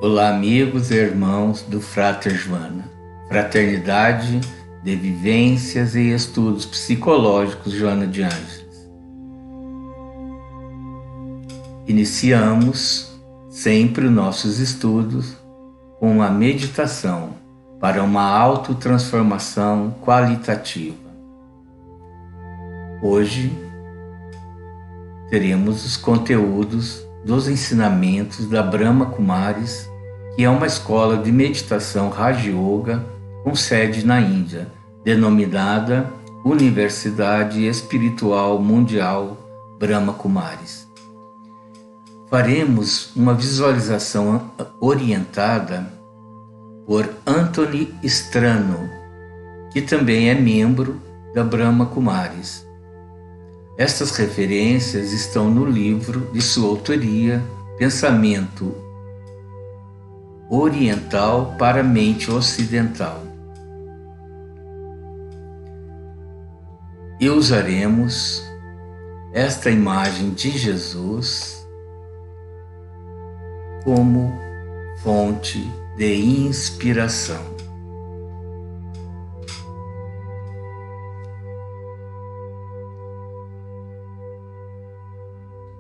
Olá, amigos e irmãos do Frater Joana, Fraternidade de Vivências e Estudos Psicológicos Joana de Ângeles. Iniciamos sempre os nossos estudos com uma meditação para uma autotransformação qualitativa. Hoje teremos os conteúdos dos ensinamentos da Brahma Kumaris, que é uma escola de meditação Raja Yoga com sede na Índia, denominada Universidade Espiritual Mundial Brahma Kumaris. Faremos uma visualização orientada por Anthony Strano, que também é membro da Brahma Kumaris. Estas referências estão no livro de sua autoria, Pensamento Oriental para a Mente Ocidental. E usaremos esta imagem de Jesus como fonte de inspiração.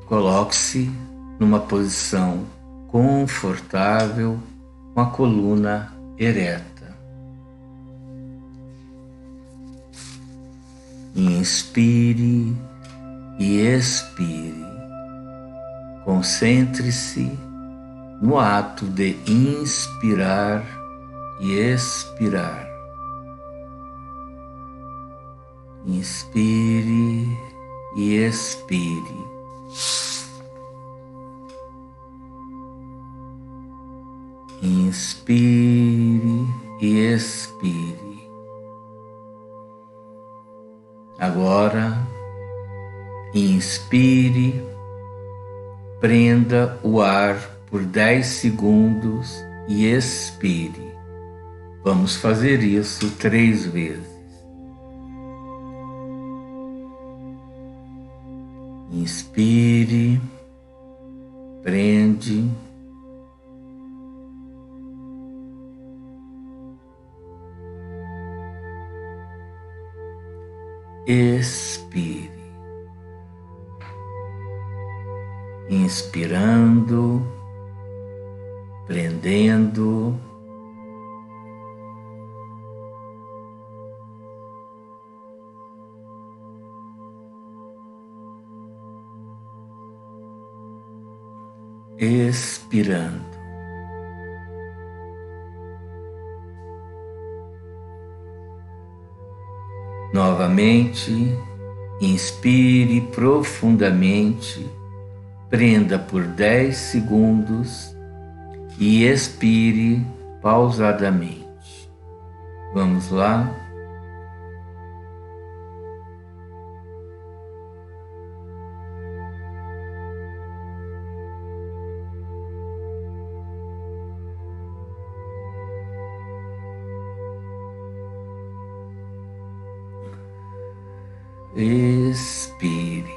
Coloque-se numa posição confortável, com a coluna ereta. Inspire e expire. Concentre-se no ato de inspirar e expirar. Inspire e expire. Inspire e expire. Agora, inspire, prenda o ar por 10 segundos e expire. Vamos fazer isso 3 vezes. Inspire, prende, expire, inspirando, prendendo, expirando. Novamente, inspire profundamente, prenda por 10 segundos e expire pausadamente. Vamos lá? Expire.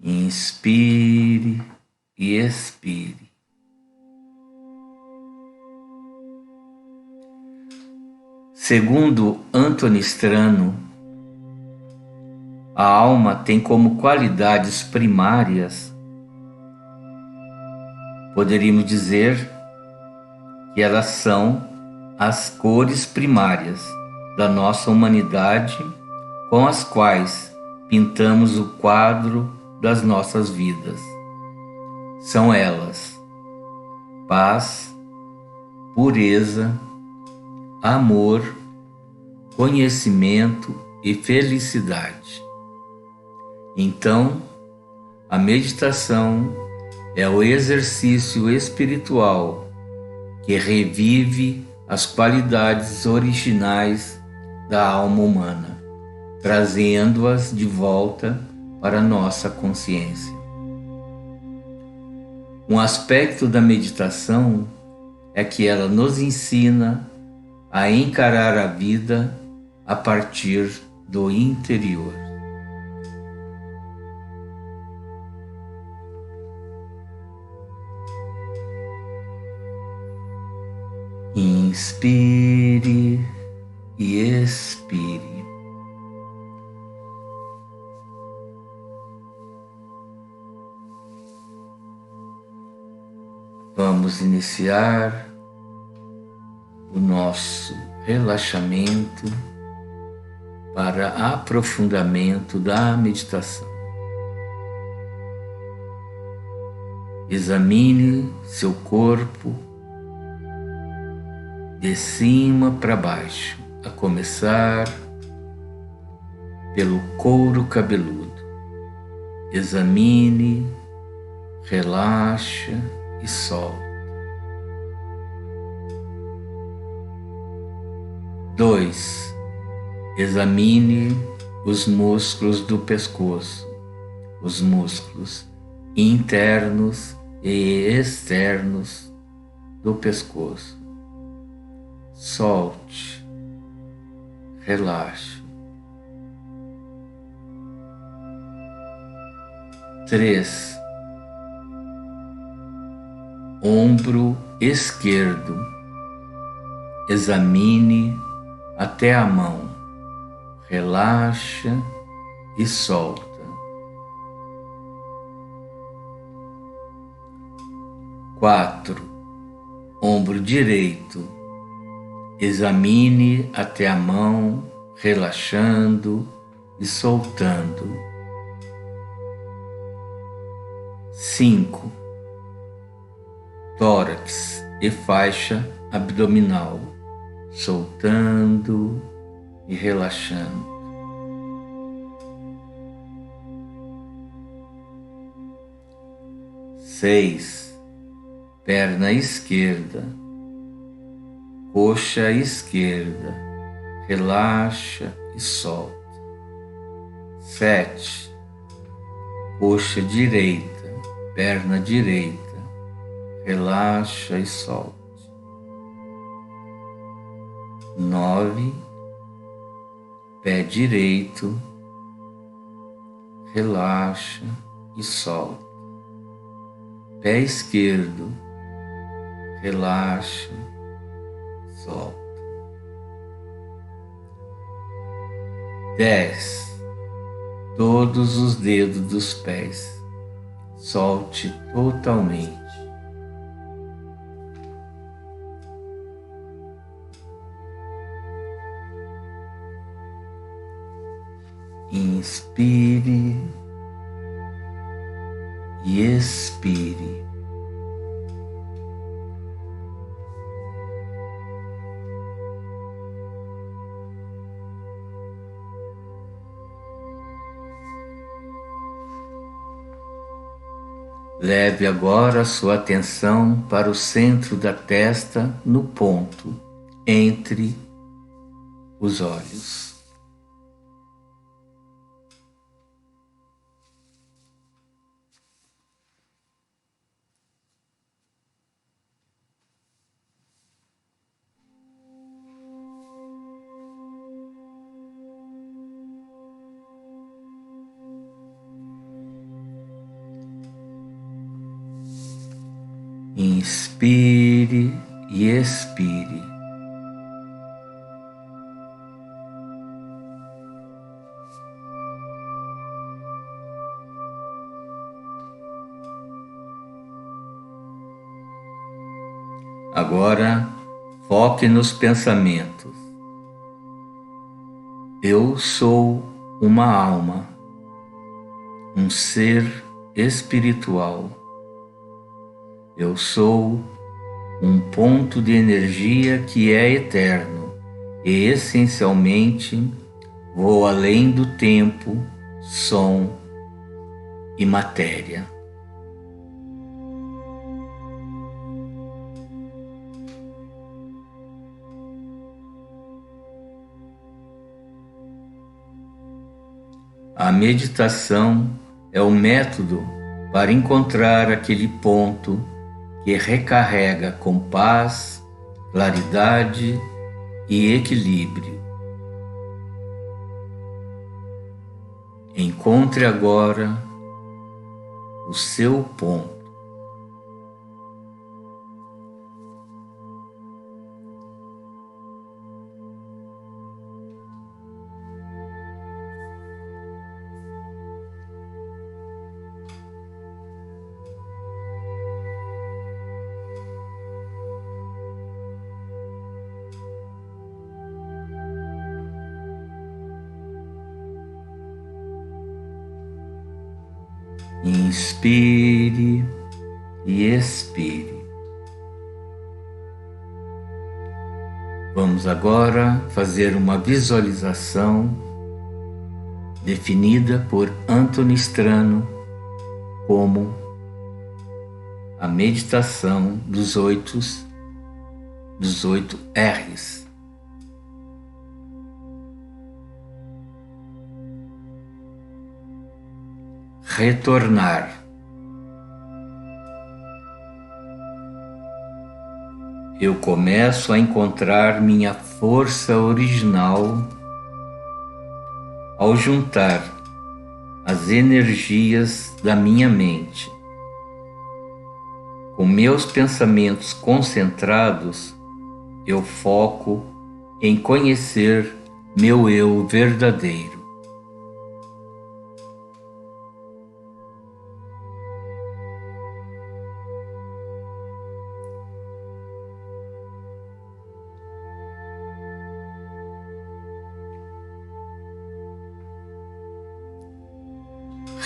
Inspire e expire. Segundo Anthony Strano, a alma tem como qualidades primárias, poderíamos dizer que elas são as cores primárias da nossa humanidade com as quais pintamos o quadro das nossas vidas. São elas: paz, pureza, amor, conhecimento e felicidade. Então, a meditação é o exercício espiritual que revive as qualidades originais da alma humana, trazendo-as de volta para a nossa consciência. Um aspecto da meditação é que ela nos ensina a encarar a vida a partir do interior. Inspire e expire. Vamos iniciar o nosso relaxamento para aprofundamento da meditação. Examine seu corpo de cima para baixo, a começar pelo couro cabeludo. Examine, relaxa e solta. 2. Examine os músculos do pescoço, os músculos internos e externos do pescoço. Solte, relaxe. 3. Ombro esquerdo. Examine até a mão. Relaxa e solta. 4. Ombro direito. Examine até a mão, relaxando e soltando. 5. Tórax e faixa abdominal, soltando e relaxando. 6. Perna esquerda, coxa esquerda, relaxa e solta. 7. Coxa direita, perna direita, relaxa e solta. 9. Pé direito, relaxa e solta. Pé esquerdo, relaxa, solta. 10. Todos os dedos dos pés, solte totalmente. Inspire e expire. Leve agora a sua atenção para o centro da testa, no ponto entre os olhos. Inspire e expire. Agora, foque nos pensamentos. Eu sou uma alma, um ser espiritual. Eu sou um ponto de energia que é eterno e, essencialmente, vou além do tempo, som e matéria. A meditação é o método para encontrar aquele ponto que recarrega com paz, claridade e equilíbrio. Encontre agora o seu ponto. Inspire e expire. Vamos agora fazer uma visualização definida por Anthony Strano como a meditação dos 8 R's. Retornar. Eu começo a encontrar minha força original ao juntar as energias da minha mente. Com meus pensamentos concentrados, eu foco em conhecer meu eu verdadeiro.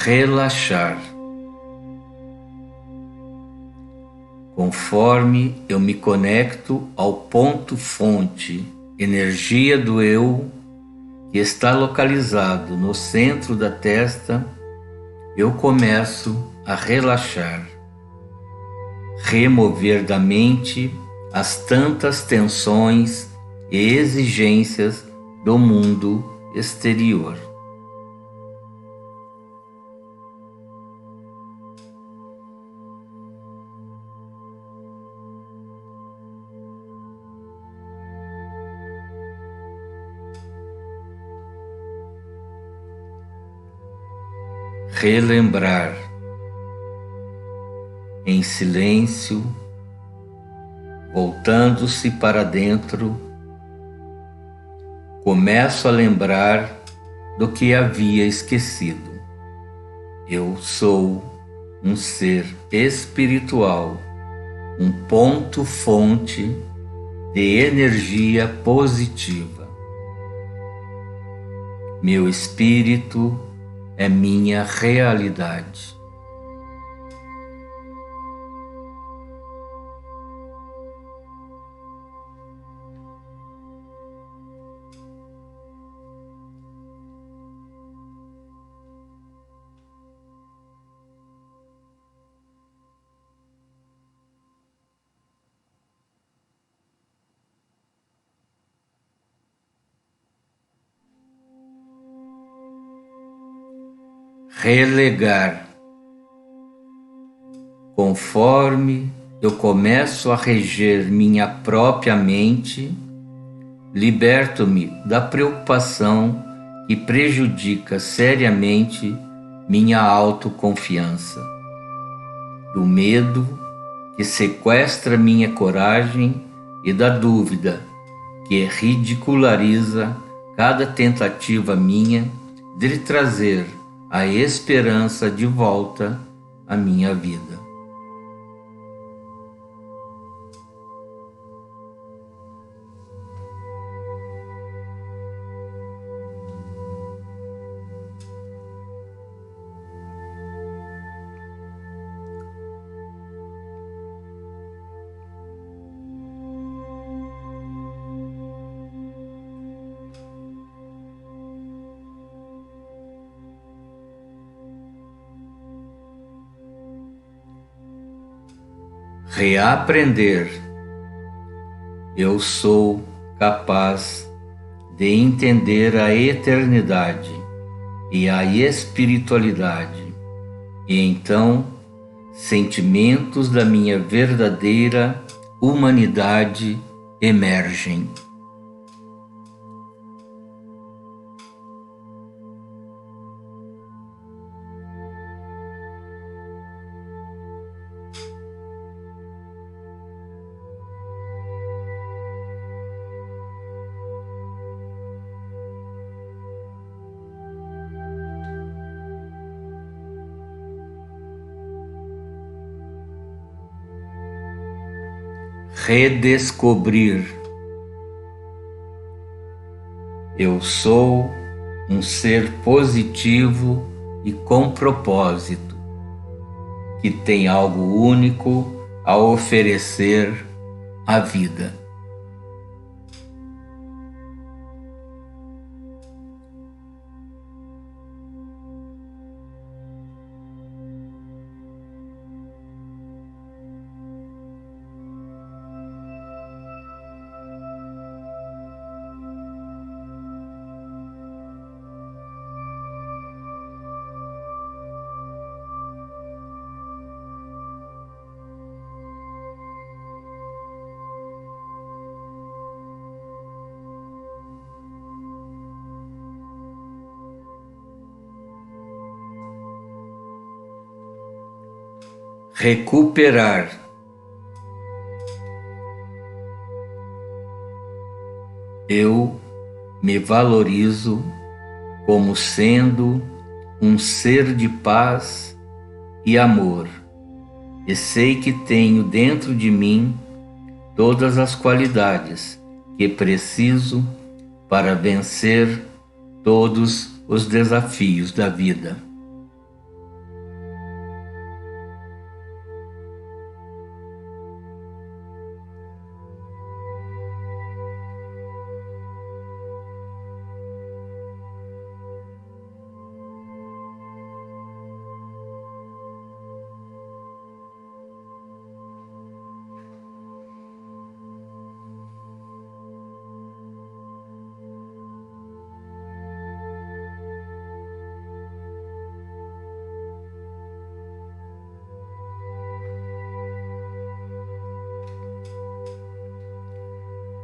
Relaxar. Conforme eu me conecto ao ponto-fonte, energia do eu, que está localizado no centro da testa, eu começo a relaxar, remover da mente as tantas tensões e exigências do mundo exterior. Relembrar. Em silêncio, voltando-se para dentro, começo a lembrar do que havia esquecido. Eu sou um ser espiritual, um ponto-fonte de energia positiva. Meu espírito é minha realidade. Relegar. Conforme eu começo a reger minha própria mente, liberto-me da preocupação que prejudica seriamente minha autoconfiança, do medo que sequestra minha coragem e da dúvida que ridiculariza cada tentativa minha de trazer a esperança de volta à minha vida. Reaprender. Eu sou capaz de entender a eternidade e a espiritualidade, e então sentimentos da minha verdadeira humanidade emergem. Redescobrir. Eu sou um ser positivo e com propósito, que tem algo único a oferecer à vida. Recuperar. Eu me valorizo como sendo um ser de paz e amor, e sei que tenho dentro de mim todas as qualidades que preciso para vencer todos os desafios da vida.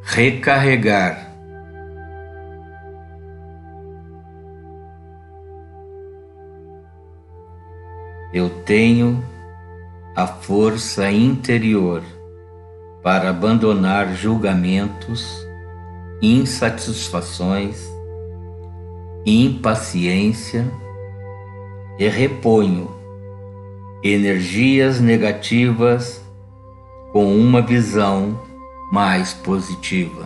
Recarregar. Eu tenho a força interior para abandonar julgamentos, insatisfações, impaciência e reponho energias negativas com uma visão mais positiva.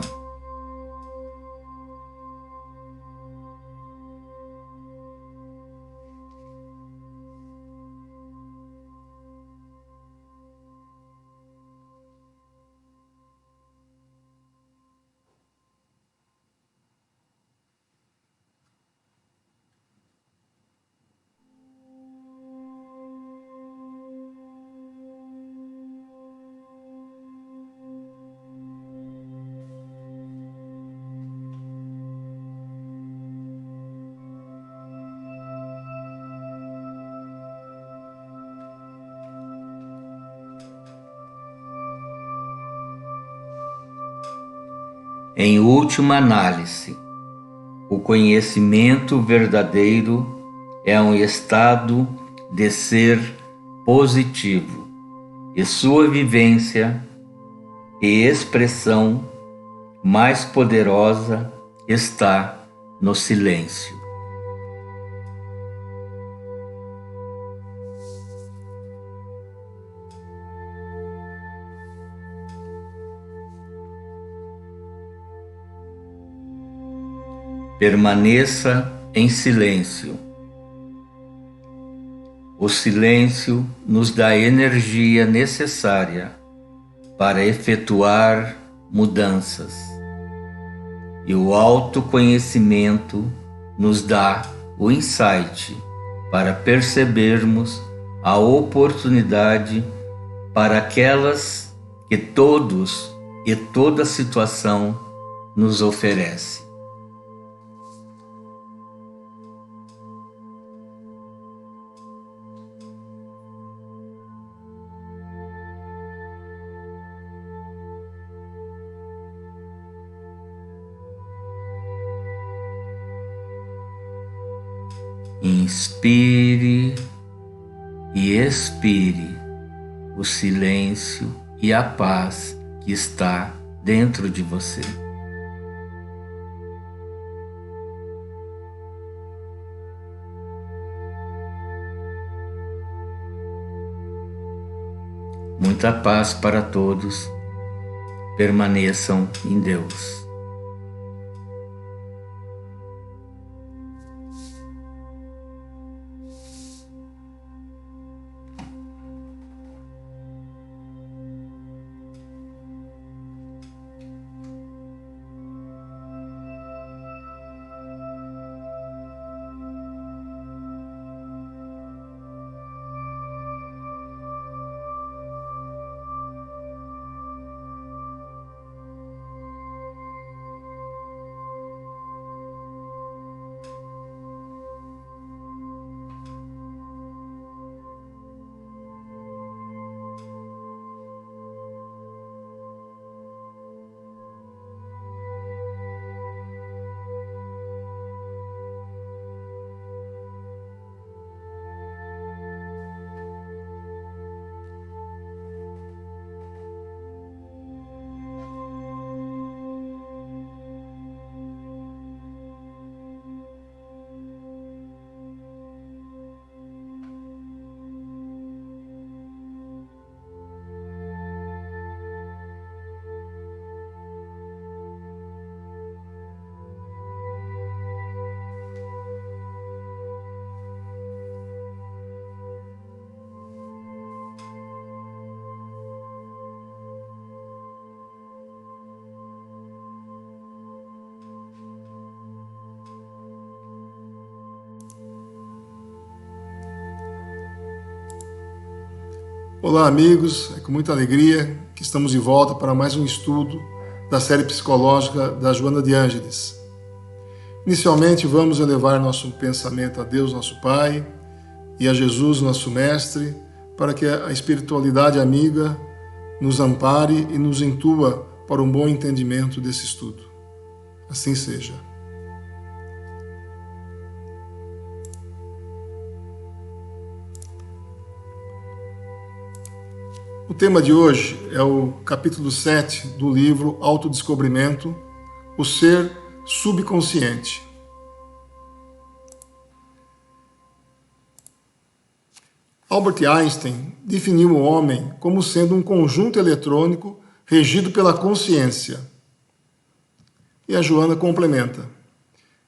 Em última análise, o conhecimento verdadeiro é um estado de ser positivo e sua vivência e expressão mais poderosa está no silêncio. Permaneça em silêncio. O silêncio nos dá a energia necessária para efetuar mudanças, e o autoconhecimento nos dá o insight para percebermos a oportunidade para aquelas que todos e toda situação nos oferece. Inspire e expire o silêncio e a paz que está dentro de você. Muita paz para todos. Permaneçam em Deus. Olá, amigos, é com muita alegria que estamos de volta para mais um estudo da série psicológica da Joana de Ângeles. Inicialmente, vamos elevar nosso pensamento a Deus, nosso Pai, e a Jesus, nosso Mestre, para que a espiritualidade amiga nos ampare e nos intua para um bom entendimento desse estudo. Assim seja. O tema de hoje é o capítulo 7 do livro Autodescobrimento, o Ser Subconsciente. Albert Einstein definiu o homem como sendo um conjunto eletrônico regido pela consciência. E a Joana complementa.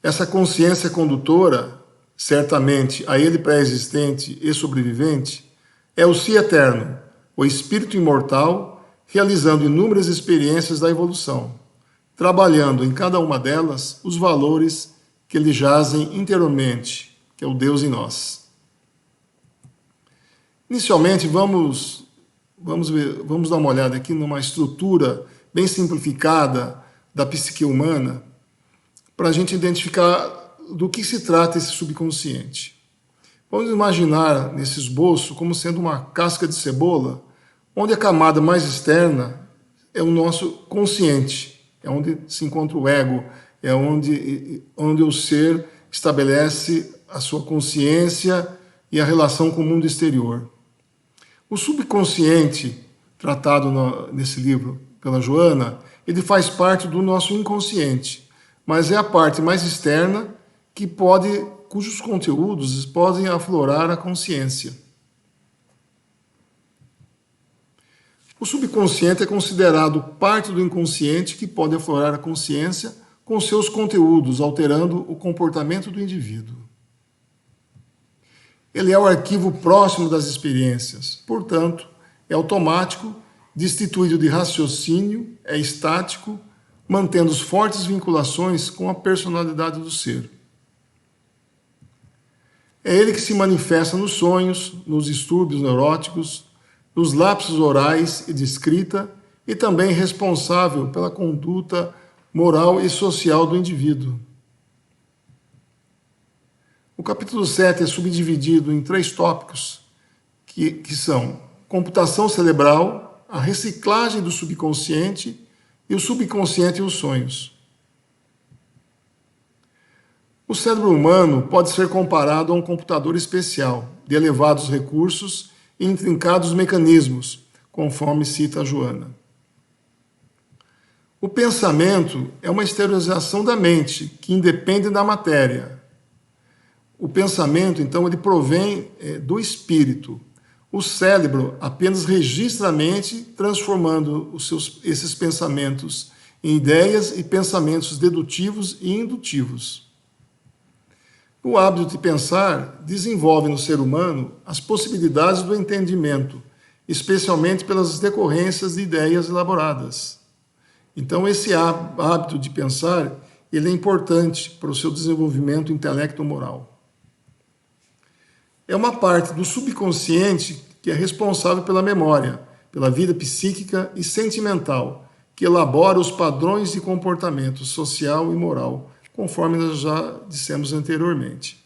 Essa consciência condutora, certamente a ele pré-existente e sobrevivente, é o Si eterno, o espírito imortal, realizando inúmeras experiências da evolução, trabalhando em cada uma delas os valores que lhe jazem interiormente, que é o Deus em nós. Inicialmente, vamos dar uma olhada aqui numa estrutura bem simplificada da psique humana, para a gente identificar do que se trata esse subconsciente. Vamos imaginar nesse esboço como sendo uma casca de cebola, onde a camada mais externa é o nosso consciente, é onde se encontra o ego, é onde o ser estabelece a sua consciência e a relação com o mundo exterior. O subconsciente, tratado nesse livro pela Joana, ele faz parte do nosso inconsciente, mas é a parte mais externa cujos conteúdos podem aflorar a consciência. O subconsciente é considerado parte do inconsciente que pode aflorar a consciência com seus conteúdos, alterando o comportamento do indivíduo. Ele é o arquivo próximo das experiências, portanto, é automático, destituído de raciocínio, é estático, mantendo fortes vinculações com a personalidade do ser. É ele que se manifesta nos sonhos, nos distúrbios neuróticos, nos lapsos orais e de escrita, e também responsável pela conduta moral e social do indivíduo. O capítulo 7 é subdividido em 3 tópicos, que são computação cerebral, a reciclagem do subconsciente e o subconsciente e os sonhos. O cérebro humano pode ser comparado a um computador especial, de elevados recursos e intrincados mecanismos, conforme cita a Joana. O pensamento é uma exteriorização da mente, que independe da matéria. O pensamento, então, ele provém do espírito. O cérebro apenas registra a mente, transformando esses pensamentos em ideias e pensamentos dedutivos e indutivos. O hábito de pensar desenvolve no ser humano as possibilidades do entendimento, especialmente pelas decorrências de ideias elaboradas. Então, esse hábito de pensar, ele é importante para o seu desenvolvimento intelecto-moral. É uma parte do subconsciente que é responsável pela memória, pela vida psíquica e sentimental, que elabora os padrões de comportamento social e moral, conforme nós já dissemos anteriormente.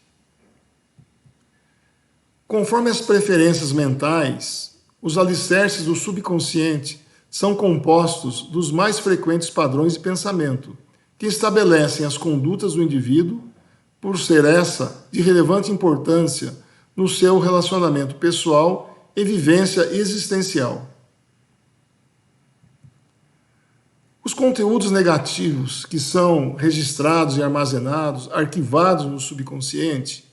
Conforme as preferências mentais, os alicerces do subconsciente são compostos dos mais frequentes padrões de pensamento, que estabelecem as condutas do indivíduo, por ser essa de relevante importância no seu relacionamento pessoal e vivência existencial. Os conteúdos negativos que são registrados e armazenados, arquivados no subconsciente,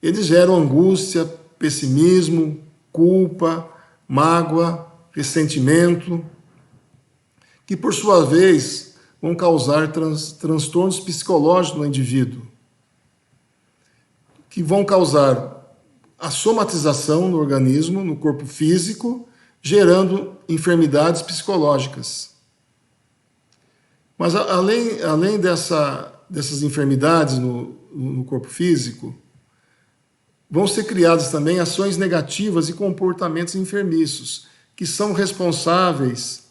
eles geram angústia, pessimismo, culpa, mágoa, ressentimento, que por sua vez vão causar transtornos psicológicos no indivíduo, que vão causar a somatização no organismo, no corpo físico, gerando enfermidades psicológicas. Mas além dessas enfermidades no corpo físico, vão ser criadas também ações negativas e comportamentos enfermiços, que são responsáveis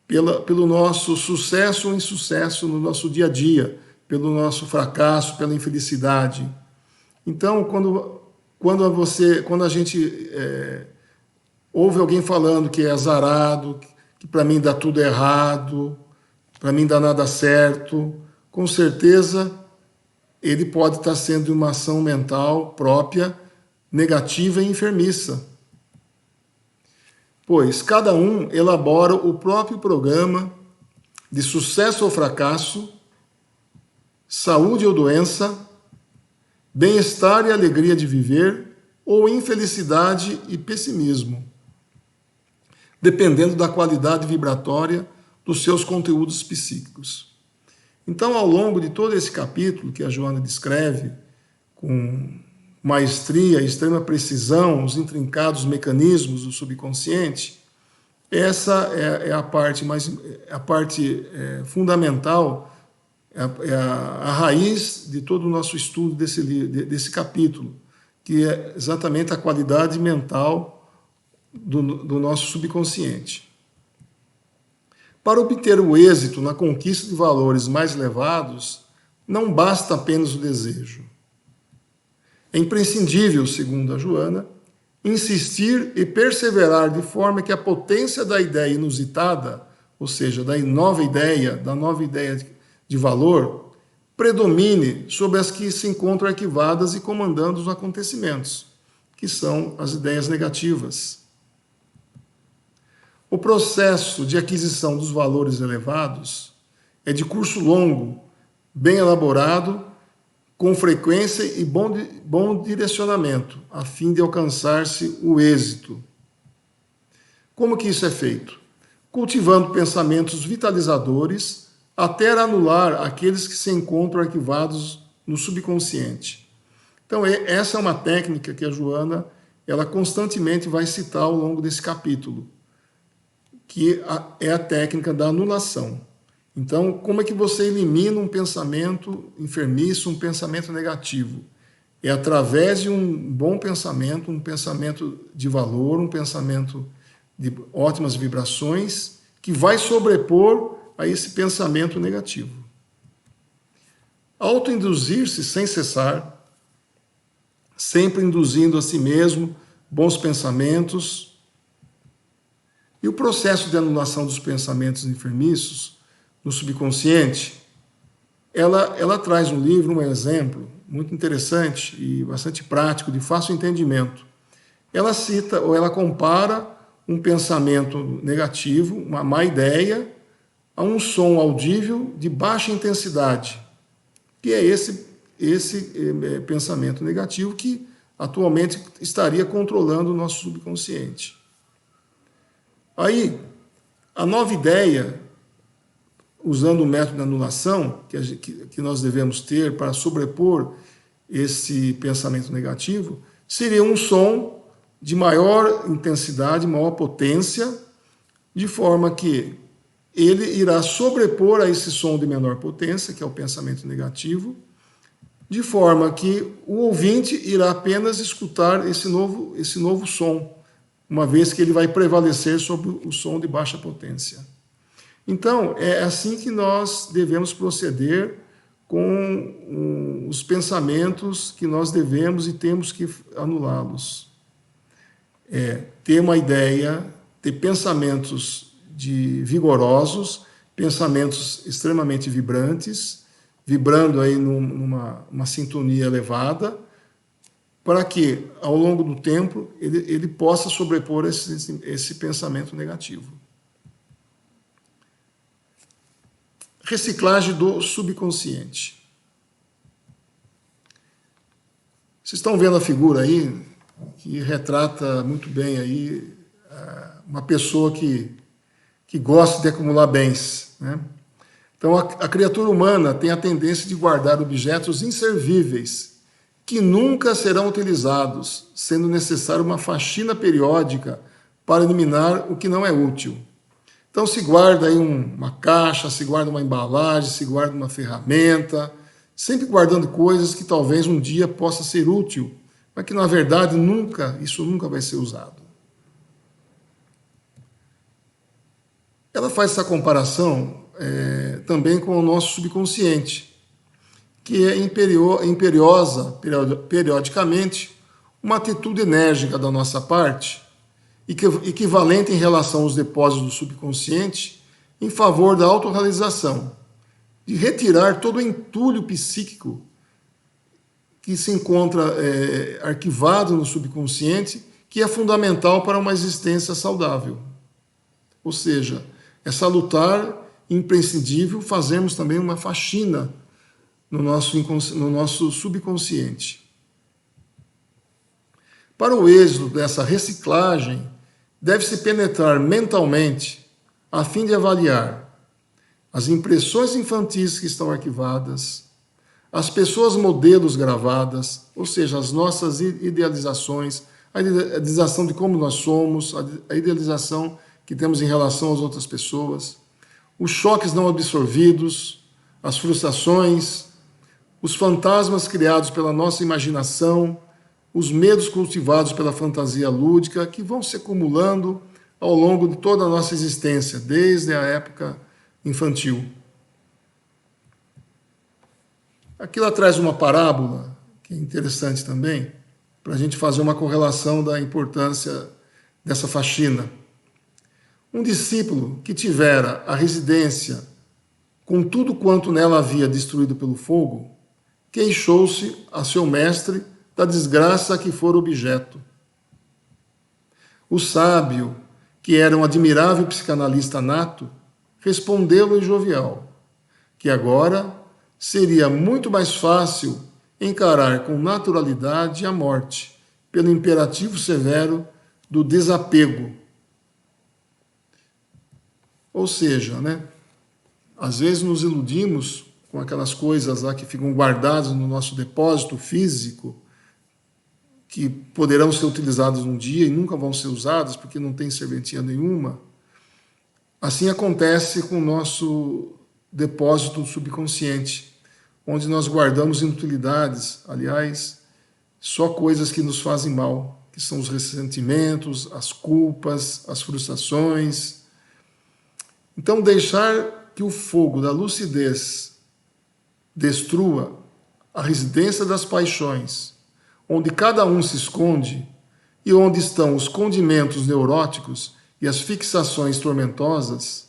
pelo nosso sucesso ou insucesso no nosso dia a dia, pelo nosso fracasso, pela infelicidade. Então, quando a gente ouve alguém falando que é azarado, que para mim dá tudo errado, para mim dá nada certo, com certeza ele pode estar sendo uma ação mental própria, negativa e enfermiça. Pois cada um elabora o próprio programa de sucesso ou fracasso, saúde ou doença, bem-estar e alegria de viver, ou infelicidade e pessimismo, dependendo da qualidade vibratória dos seus conteúdos psíquicos. Então, ao longo de todo esse capítulo que a Joana descreve, com maestria e extrema precisão, os intrincados mecanismos do subconsciente, essa é a parte fundamental, é a raiz de todo o nosso estudo desse capítulo, que é exatamente a qualidade mental do nosso subconsciente. Para obter o êxito na conquista de valores mais elevados, não basta apenas o desejo. É imprescindível, segundo a Joana, insistir e perseverar de forma que a potência da ideia inusitada, ou seja, da nova ideia de valor, predomine sobre as que se encontram arquivadas e comandando os acontecimentos, que são as ideias negativas. O processo de aquisição dos valores elevados é de curso longo, bem elaborado, com frequência e bom direcionamento, a fim de alcançar-se o êxito. Como que isso é feito? Cultivando pensamentos vitalizadores, até anular aqueles que se encontram arquivados no subconsciente. Então, essa é uma técnica que a Joana ela constantemente vai citar ao longo desse capítulo, que é a técnica da anulação. Então, como é que você elimina um pensamento enfermiço, um pensamento negativo? É através de um bom pensamento, um pensamento de valor, um pensamento de ótimas vibrações, que vai sobrepor a esse pensamento negativo. Autoinduzir-se sem cessar, sempre induzindo a si mesmo bons pensamentos. E o processo de anulação dos pensamentos enfermiços no subconsciente ela traz no livro um exemplo muito interessante e bastante prático, de fácil entendimento. Ela cita ou ela compara um pensamento negativo, uma má ideia, a um som audível de baixa intensidade, que é esse pensamento negativo que atualmente estaria controlando o nosso subconsciente. Aí, a nova ideia, usando o método de anulação que nós devemos ter para sobrepor esse pensamento negativo, seria um som de maior intensidade, maior potência, de forma que ele irá sobrepor a esse som de menor potência, que é o pensamento negativo, de forma que o ouvinte irá apenas escutar esse novo som, uma vez que ele vai prevalecer sobre o som de baixa potência. Então, é assim que nós devemos proceder com os pensamentos que nós devemos e temos que anulá-los. Ter uma ideia, ter pensamentos vigorosos, pensamentos extremamente vibrantes, vibrando aí numa sintonia elevada, para que, ao longo do tempo, ele possa sobrepor esse pensamento negativo. Reciclagem do subconsciente. Vocês estão vendo a figura aí, que retrata muito bem aí uma pessoa que gosta de acumular bens, né? Então, a criatura humana tem a tendência de guardar objetos inservíveis, que nunca serão utilizados, sendo necessária uma faxina periódica para eliminar o que não é útil. Então, se guarda aí uma caixa, se guarda uma embalagem, se guarda uma ferramenta, sempre guardando coisas que talvez um dia possa ser útil, mas que, na verdade, isso nunca vai ser usado. Ela faz essa comparação também com o nosso subconsciente, que imperiosa, periodicamente, uma atitude enérgica da nossa parte, equivalente em relação aos depósitos do subconsciente, em favor da autorrealização, de retirar todo o entulho psíquico que se encontra arquivado no subconsciente, que é fundamental para uma existência saudável. Ou seja, é salutar, imprescindível, fazermos também uma faxina no nosso subconsciente. Para o êxito dessa reciclagem, deve-se penetrar mentalmente a fim de avaliar as impressões infantis que estão arquivadas, as pessoas modelos gravadas, ou seja, as nossas idealizações, a idealização de como nós somos, a idealização que temos em relação às outras pessoas, os choques não absorvidos, as frustrações, os fantasmas criados pela nossa imaginação, os medos cultivados pela fantasia lúdica, que vão se acumulando ao longo de toda a nossa existência, desde a época infantil. Aqui ela traz uma parábola, que é interessante também, para a gente fazer uma correlação da importância dessa faxina. Um discípulo que tivera a residência com tudo quanto nela havia destruído pelo fogo, queixou-se a seu mestre da desgraça a que fora objeto. O sábio, que era um admirável psicanalista nato, respondeu-lhe jovial, que agora seria muito mais fácil encarar com naturalidade a morte, pelo imperativo severo do desapego. Ou seja, às vezes nos iludimos com aquelas coisas lá que ficam guardadas no nosso depósito físico, que poderão ser utilizadas um dia e nunca vão ser usadas porque não tem serventia nenhuma. Assim acontece com o nosso depósito subconsciente, onde nós guardamos inutilidades, aliás, só coisas que nos fazem mal, que são os ressentimentos, as culpas, as frustrações. Então, deixar que o fogo da lucidez destrua a residência das paixões, onde cada um se esconde e onde estão os condimentos neuróticos e as fixações tormentosas,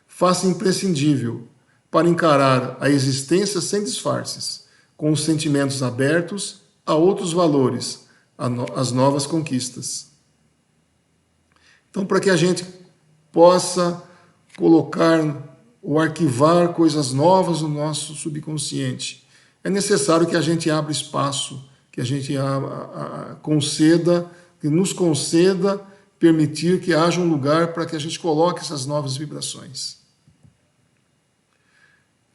faça imprescindível para encarar a existência sem disfarces, com os sentimentos abertos a outros valores, às novas conquistas. Então, para que a gente possa colocar ou arquivar coisas novas no nosso subconsciente, é necessário que a gente abra espaço, que a gente conceda, que nos conceda permitir que haja um lugar para que a gente coloque essas novas vibrações.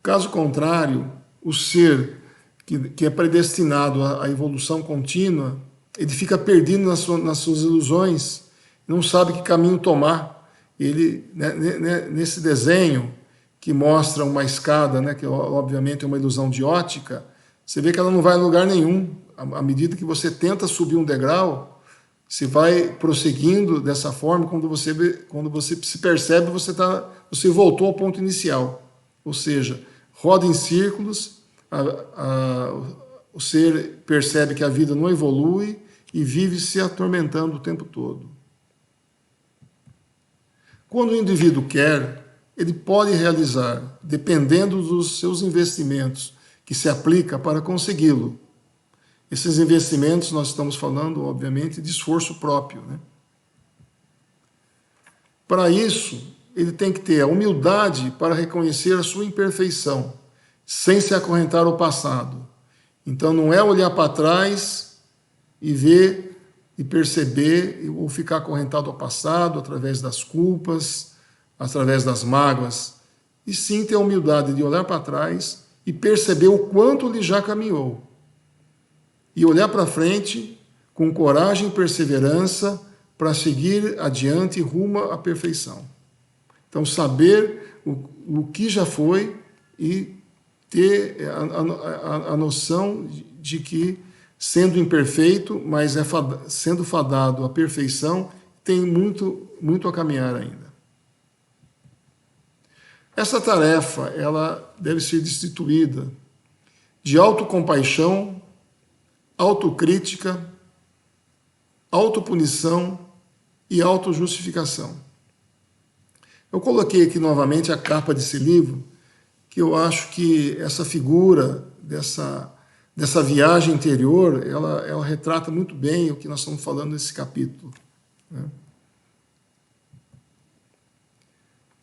Caso contrário, o ser que é predestinado à evolução contínua, ele fica perdido nas suas ilusões, não sabe que caminho tomar. Ele, nesse desenho que mostra uma escada, que obviamente é uma ilusão de ótica, você vê que ela não vai a lugar nenhum. À medida que você tenta subir um degrau, você vai prosseguindo dessa forma, quando você se percebe, você voltou ao ponto inicial. Ou seja, roda em círculos, o ser percebe que a vida não evolui e vive se atormentando o tempo todo. Quando o indivíduo quer, ele pode realizar, dependendo dos seus investimentos que se aplica para consegui-lo. Esses investimentos nós estamos falando, obviamente, de esforço próprio, Para isso, ele tem que ter a humildade para reconhecer a sua imperfeição, sem se acorrentar ao passado. Então não é olhar para trás e ver e perceber ou ficar acorrentado ao passado através das culpas, através das mágoas, e sim ter a humildade de olhar para trás e perceber o quanto ele já caminhou. E olhar para frente com coragem e perseverança para seguir adiante rumo à perfeição. Então, saber o que já foi e ter a noção de que, sendo imperfeito, mas sendo fadado à perfeição, tem muito a caminhar ainda. Essa tarefa ela deve ser destituída de autocompaixão, autocrítica, autopunição e autojustificação. Eu coloquei aqui novamente a capa desse livro, que eu acho que essa figura dessa viagem interior, ela retrata muito bem o que nós estamos falando nesse capítulo.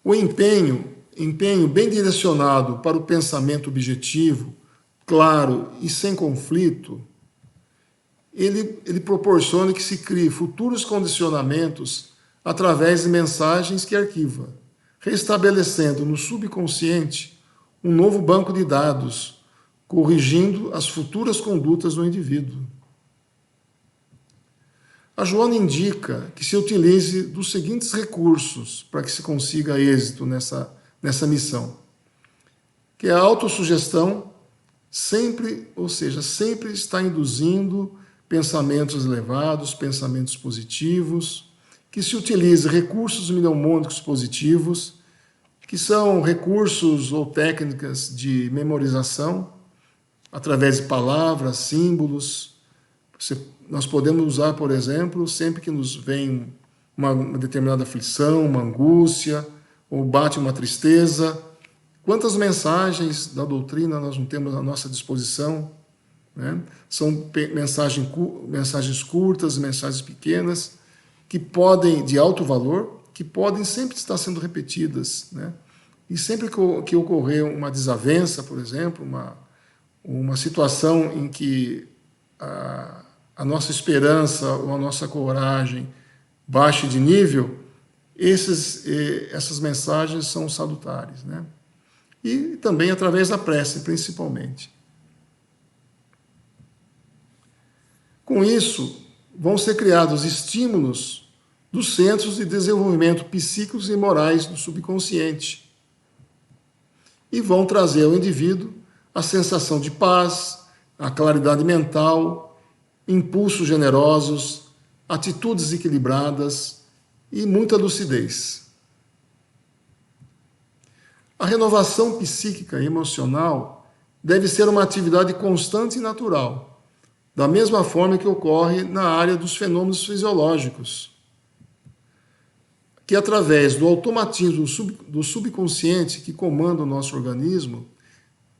O empenho bem direcionado para o pensamento objetivo, claro e sem conflito, ele proporciona que se crie futuros condicionamentos através de mensagens que arquiva, restabelecendo no subconsciente um novo banco de dados, corrigindo as futuras condutas do indivíduo. A Joana indica que se utilize dos seguintes recursos para que se consiga êxito nessa missão, que é a autossugestão, sempre está induzindo pensamentos elevados, pensamentos positivos, que se utilize recursos mnemônicos positivos, que são recursos ou técnicas de memorização, através de palavras, símbolos. Nós podemos usar, por exemplo, sempre que nos vem uma determinada aflição, uma angústia, ou bate uma tristeza. Quantas mensagens da doutrina nós não temos à nossa disposição? São mensagens curtas, mensagens pequenas, que podem, de alto valor, que podem sempre estar sendo repetidas. E sempre que ocorrer uma desavença, por exemplo, uma situação em que a nossa esperança ou a nossa coragem baixe de nível, essas mensagens são salutares. E também através da prece, principalmente. Com isso, vão ser criados estímulos dos centros de desenvolvimento psíquicos e morais do subconsciente e vão trazer ao indivíduo a sensação de paz, a claridade mental, impulsos generosos, atitudes equilibradas e muita lucidez. A renovação psíquica e emocional deve ser uma atividade constante e natural, da mesma forma que ocorre na área dos fenômenos fisiológicos, que através do automatismo do subconsciente que comanda o nosso organismo,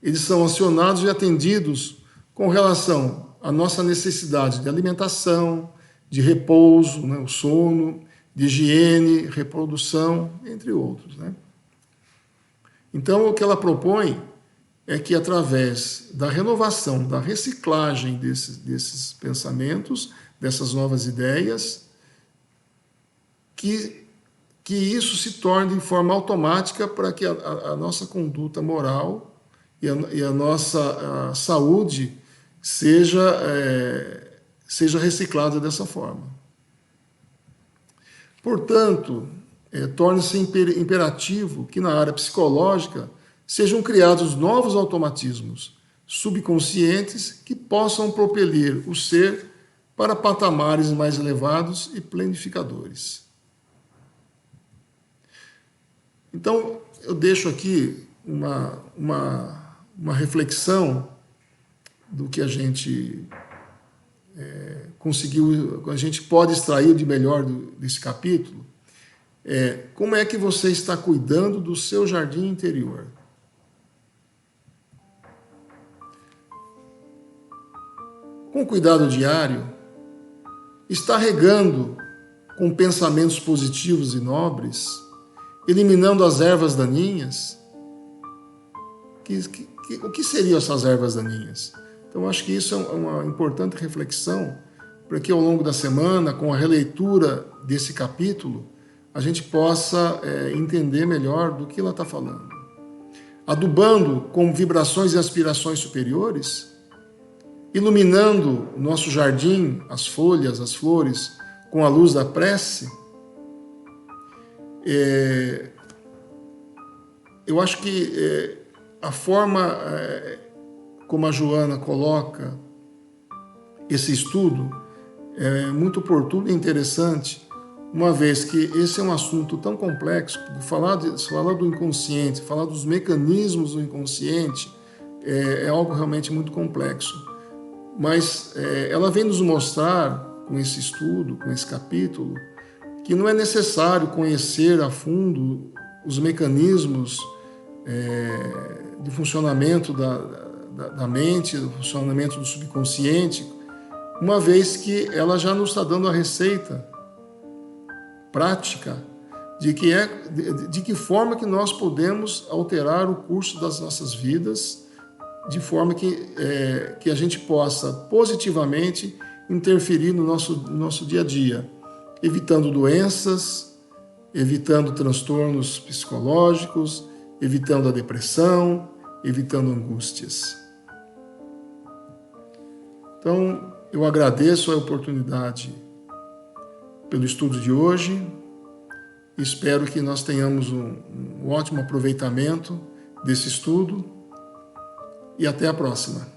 eles são acionados e atendidos com relação à nossa necessidade de alimentação, de repouso, né, o sono, de higiene, reprodução, entre outros, né? Então, o que ela propõe é que, através da renovação, da reciclagem desses pensamentos, dessas novas ideias, que isso se torne de forma automática para que a nossa conduta moral e a nossa saúde seja reciclada dessa forma. Portanto, torna-se imperativo que na área psicológica sejam criados novos automatismos subconscientes que possam propelir o ser para patamares mais elevados e planificadores. Então, eu deixo aqui uma reflexão do que a gente a gente pode extrair de melhor desse capítulo. Como é que você está cuidando do seu jardim interior? Com cuidado diário, está regando com pensamentos positivos e nobres, eliminando as ervas daninhas? O que seriam essas ervas daninhas? Então, acho que isso é uma importante reflexão para que, ao longo da semana, com a releitura desse capítulo, a gente possa entender melhor do que ela está falando. Adubando com vibrações e aspirações superiores, iluminando o nosso jardim, as folhas, as flores, com a luz da prece, eu acho que a forma como a Joana coloca esse estudo é muito oportuno e interessante, uma vez que esse é um assunto tão complexo, falar do inconsciente, falar dos mecanismos do inconsciente é algo realmente muito complexo. Mas ela vem nos mostrar, com esse estudo, com esse capítulo, que não é necessário conhecer a fundo os mecanismos de funcionamento da mente, do funcionamento do subconsciente, uma vez que ela já nos está dando a receita prática de que forma que nós podemos alterar o curso das nossas vidas, de forma que a gente possa positivamente interferir no nosso dia a dia, evitando doenças, evitando transtornos psicológicos, evitando a depressão, evitando angústias. Então, eu agradeço a oportunidade pelo estudo de hoje. Espero que nós tenhamos um ótimo aproveitamento desse estudo e até a próxima.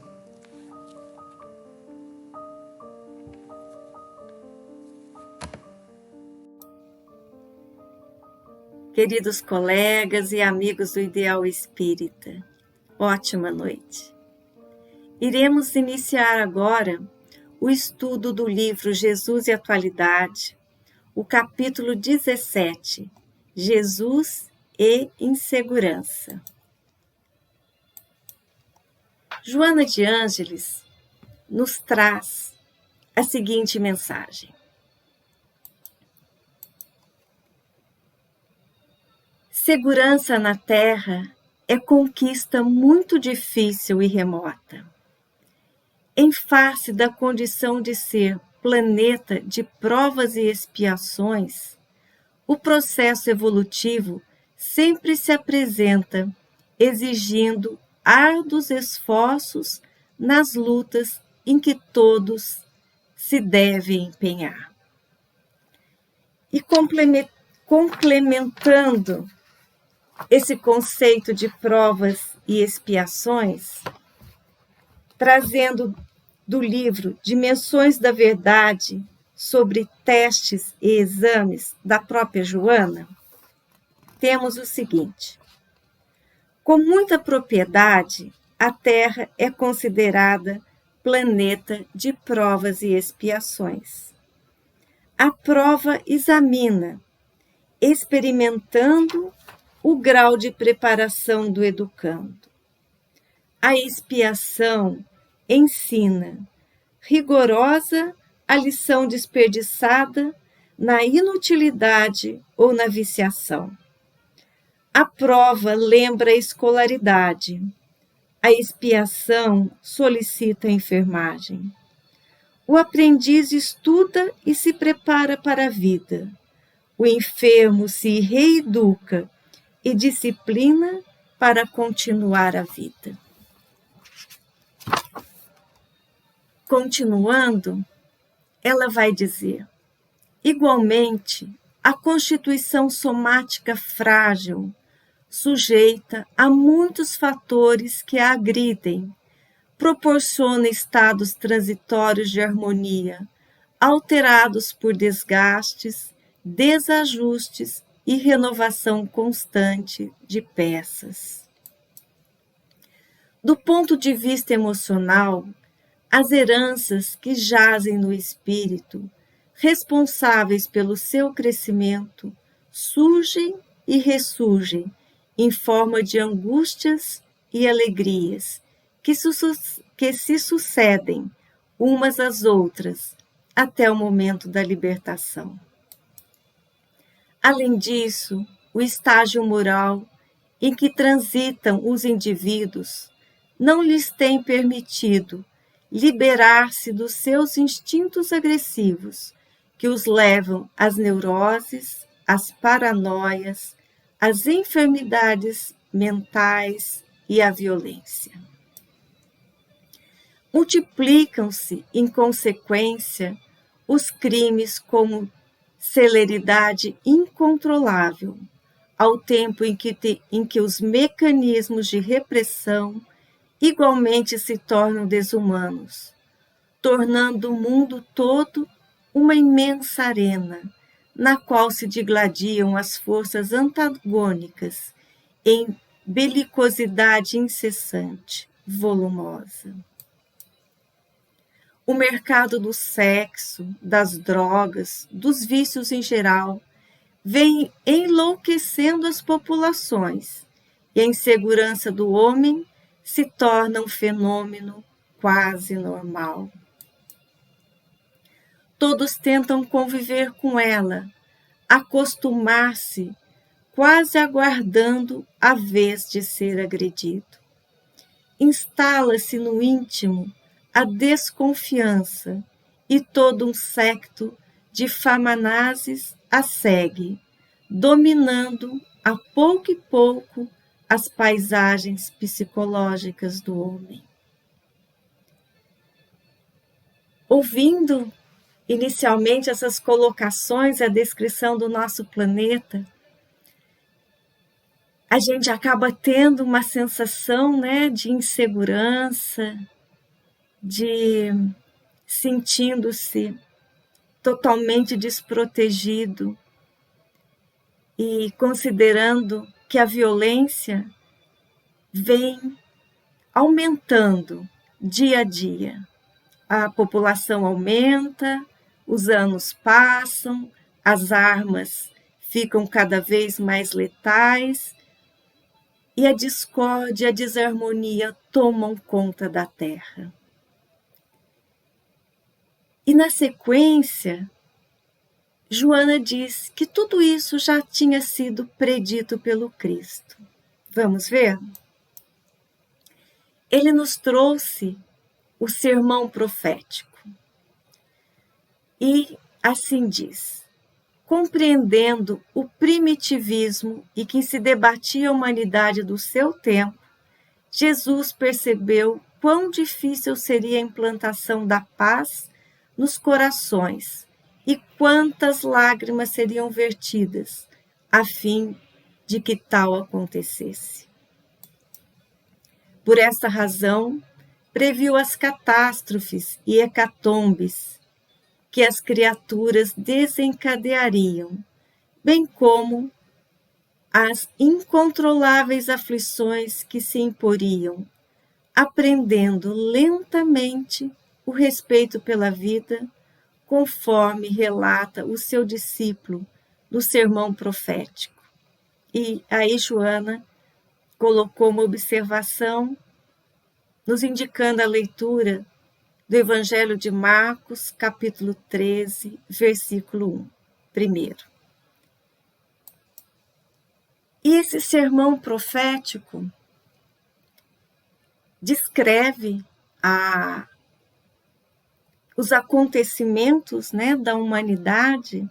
Queridos colegas e amigos do Ideal Espírita, ótima noite. Iremos iniciar agora o estudo do livro Jesus e Atualidade, o capítulo 17, Jesus e Insegurança. Joana de Ângeles nos traz a seguinte mensagem. Segurança na Terra é conquista muito difícil e remota. Em face da condição de ser planeta de provas e expiações, o processo evolutivo sempre se apresenta exigindo árduos esforços nas lutas em que todos se devem empenhar. E complementando esse conceito de provas e expiações, trazendo do livro Dimensões da Verdade sobre testes e exames da própria Joana, temos o seguinte: com muita propriedade, a Terra é considerada planeta de provas e expiações. A prova examina experimentando o grau de preparação do educando. A expiação ensina rigorosa a lição desperdiçada na inutilidade ou na viciação. A prova lembra a escolaridade. A expiação solicita a enfermagem. O aprendiz estuda e se prepara para a vida. O enfermo se reeduca e disciplina para continuar a vida. Continuando, ela vai dizer: igualmente, a constituição somática frágil, sujeita a muitos fatores que a agridem, proporciona estados transitórios de harmonia, alterados por desgastes, desajustes e renovação constante de peças. Do ponto de vista emocional, as heranças que jazem no espírito, responsáveis pelo seu crescimento, surgem e ressurgem em forma de angústias e alegrias que se sucedem umas às outras até o momento da libertação. Além disso, o estágio moral em que transitam os indivíduos não lhes tem permitido liberar-se dos seus instintos agressivos, que os levam às neuroses, às paranoias, às enfermidades mentais e à violência. Multiplicam-se, em consequência, os crimes com celeridade incontrolável, ao tempo em que os mecanismos de repressão igualmente se tornam desumanos, tornando o mundo todo uma imensa arena, na qual se digladiam as forças antagônicas em belicosidade incessante, volumosa. O mercado do sexo, das drogas, dos vícios em geral, vem enlouquecendo as populações, e a insegurança do homem se torna um fenômeno quase normal. Todos tentam conviver com ela, acostumar-se, quase aguardando a vez de ser agredido. Instala-se no íntimo a desconfiança e todo um séquito de famanazes a segue, dominando a pouco e pouco as paisagens psicológicas do homem. Ouvindo inicialmente essas colocações, a descrição do nosso planeta, a gente acaba tendo uma sensação, de insegurança, de sentindo-se totalmente desprotegido e considerando que a violência vem aumentando dia a dia. A população aumenta, os anos passam, as armas ficam cada vez mais letais e a discórdia e a desarmonia tomam conta da Terra. E na sequência, Joana diz que tudo isso já tinha sido predito pelo Cristo. Vamos ver? Ele nos trouxe o sermão profético. E assim diz: compreendendo o primitivismo e que se debatia a humanidade do seu tempo, Jesus percebeu quão difícil seria a implantação da paz nos corações e quantas lágrimas seriam vertidas a fim de que tal acontecesse. Por esta razão, previu as catástrofes e hecatombes que as criaturas desencadeariam, bem como as incontroláveis aflições que se imporiam, aprendendo lentamente o respeito pela vida, conforme relata o seu discípulo no sermão profético. E aí Joana colocou uma observação, nos indicando a leitura do Evangelho de Marcos, capítulo 13, versículo 1, primeiro. E esse sermão profético descreve os acontecimentos, né, da humanidade,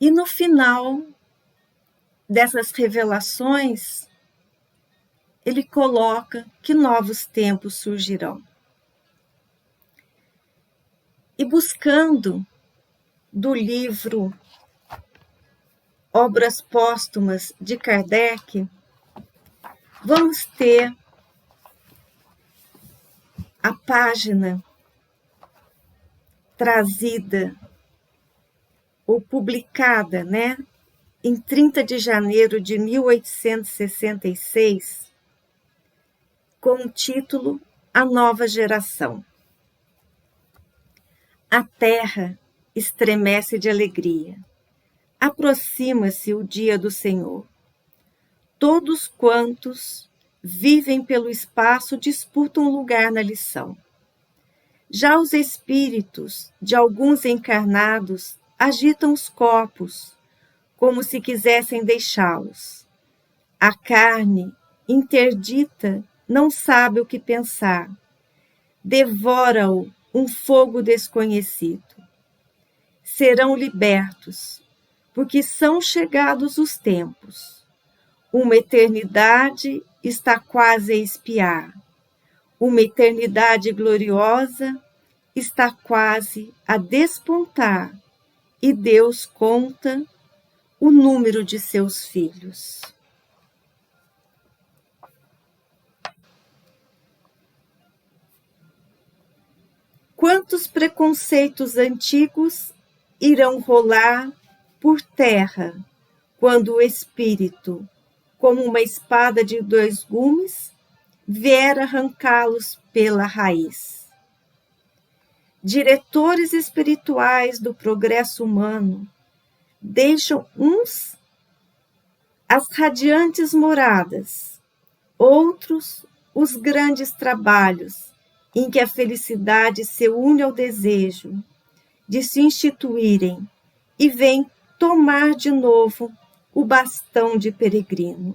e no final dessas revelações, ele coloca que novos tempos surgirão. E buscando do livro Obras Póstumas de Kardec, vamos ter a página trazida ou publicada, né, em 30 de janeiro de 1866, com o título A Nova Geração. A terra estremece de alegria. Aproxima-se o dia do Senhor. Todos quantos vivem pelo espaço disputam lugar na lição. Já os espíritos de alguns encarnados agitam os corpos, como se quisessem deixá-los. A carne, interdita, não sabe o que pensar. Devora-o um fogo desconhecido. Serão libertos, porque são chegados os tempos. Uma eternidade está quase a espiar. Uma eternidade gloriosa está quase a despontar, e Deus conta o número de seus filhos. Quantos preconceitos antigos irão rolar por terra quando o espírito, como uma espada de 2 gumes, vier arrancá-los pela raiz. Diretores espirituais do progresso humano deixam uns as radiantes moradas, outros os grandes trabalhos em que a felicidade se une ao desejo de se instituírem e vêm tomar de novo o bastão de peregrino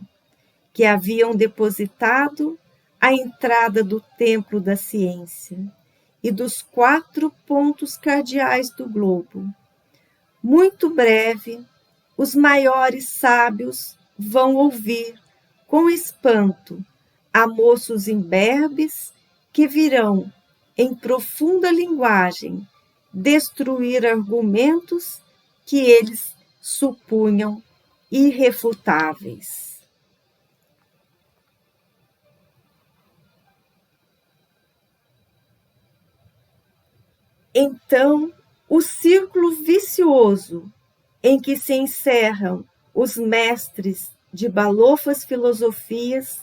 que haviam depositado à entrada do templo da ciência e dos 4 pontos cardeais do globo. Muito breve, os maiores sábios vão ouvir com espanto a moços imberbes que virão, em profunda linguagem, destruir argumentos que eles supunham irrefutáveis. Então, o círculo vicioso em que se encerram os mestres de balofas filosofias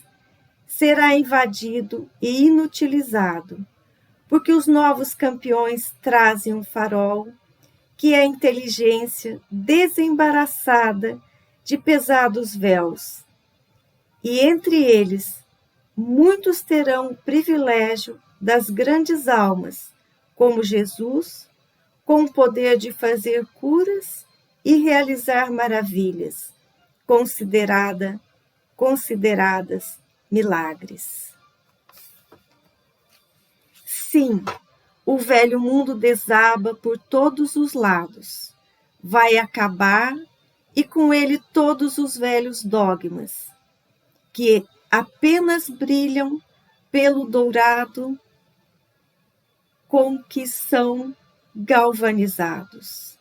será invadido e inutilizado, porque os novos campeões trazem um farol, que é a inteligência desembaraçada de pesados véus. E entre eles, muitos terão o privilégio das grandes almas, como Jesus, com o poder de fazer curas e realizar maravilhas, consideradas milagres. Sim, o velho mundo desaba por todos os lados. Vai acabar e com ele todos os velhos dogmas, que apenas brilham pelo dourado com que são galvanizados.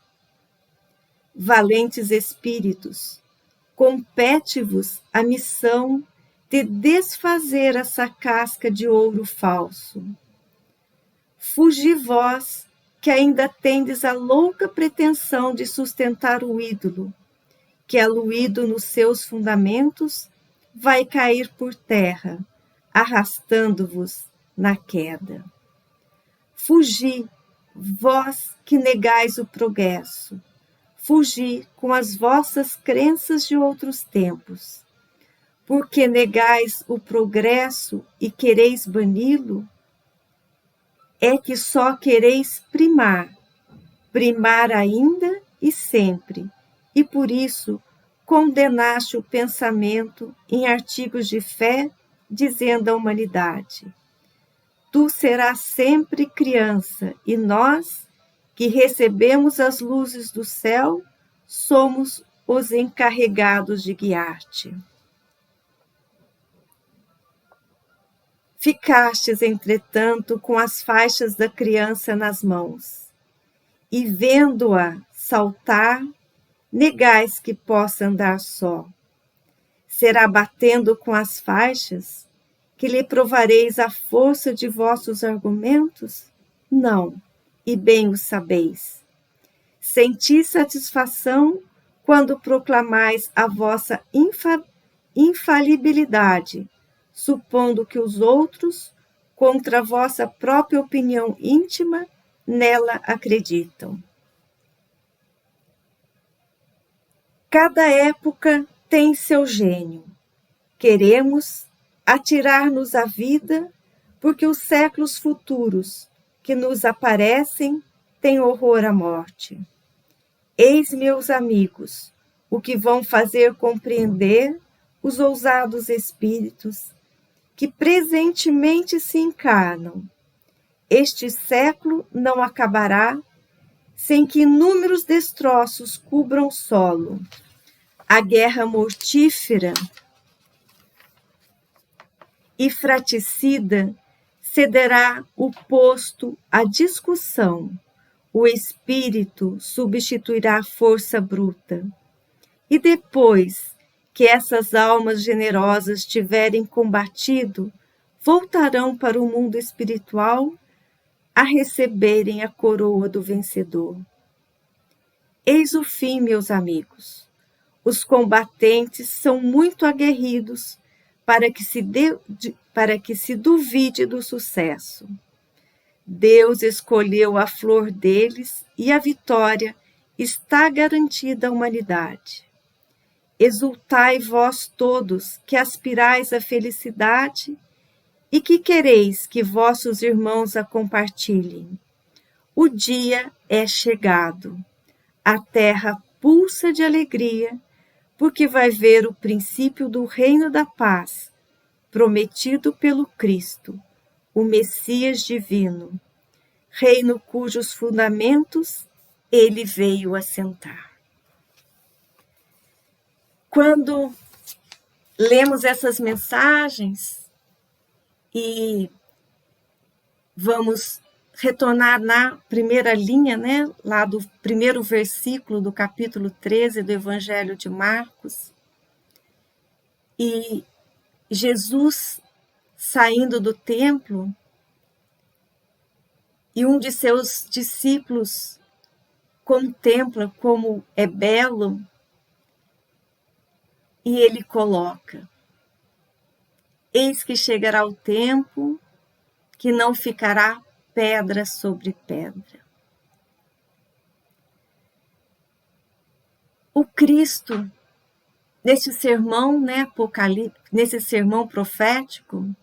Valentes espíritos, compete-vos a missão de desfazer essa casca de ouro falso. Fugi vós, que ainda tendes a louca pretensão de sustentar o ídolo, que aluído nos seus fundamentos, vai cair por terra, arrastando-vos na queda. Fugi, vós que negais o progresso. fugi com as vossas crenças de outros tempos. Porque negais o progresso e quereis bani-lo? É que só quereis primar ainda e sempre, e por isso condenaste o pensamento em artigos de fé, dizendo à humanidade: tu serás sempre criança, e nós, que recebemos as luzes do céu, somos os encarregados de guiar-te. Ficastes, entretanto, com as faixas da criança nas mãos, e vendo-a saltar, negais que possa andar só. Será batendo com as faixas que lhe provareis a força de vossos argumentos? Não, e bem o sabeis. Sentis satisfação quando proclamais a vossa infalibilidade, supondo que os outros, contra a vossa própria opinião íntima, nela acreditam. Cada época tem seu gênio. Queremos atirar-nos à vida, porque os séculos futuros que nos aparecem têm horror à morte. Eis, meus amigos, o que vão fazer compreender os ousados espíritos que presentemente se encarnam. Este século não acabará sem que inúmeros destroços cubram o solo. A guerra mortífera e fraticida cederá o posto à discussão. O espírito substituirá a força bruta. E depois que essas almas generosas tiverem combatido, voltarão para o mundo espiritual a receberem a coroa do vencedor. Eis o fim, meus amigos. Os combatentes são muito aguerridos para que se duvide do sucesso. Deus escolheu a flor deles e a vitória está garantida à humanidade. Exultai vós todos que aspirais à felicidade e que quereis que vossos irmãos a compartilhem. O dia é chegado. A terra pulsa de alegria, porque vai ver o princípio do reino da paz, prometido pelo Cristo, o Messias divino, reino cujos fundamentos ele veio assentar. Quando lemos essas mensagens e vamos retornar na primeira linha, né, lá do primeiro versículo do capítulo 13 do Evangelho de Marcos, e Jesus saindo do templo, e um de seus discípulos contempla como é belo, e ele coloca: eis que chegará o tempo que não ficará pedra sobre pedra. O Cristo, nesse sermão, né, nesse sermão profético,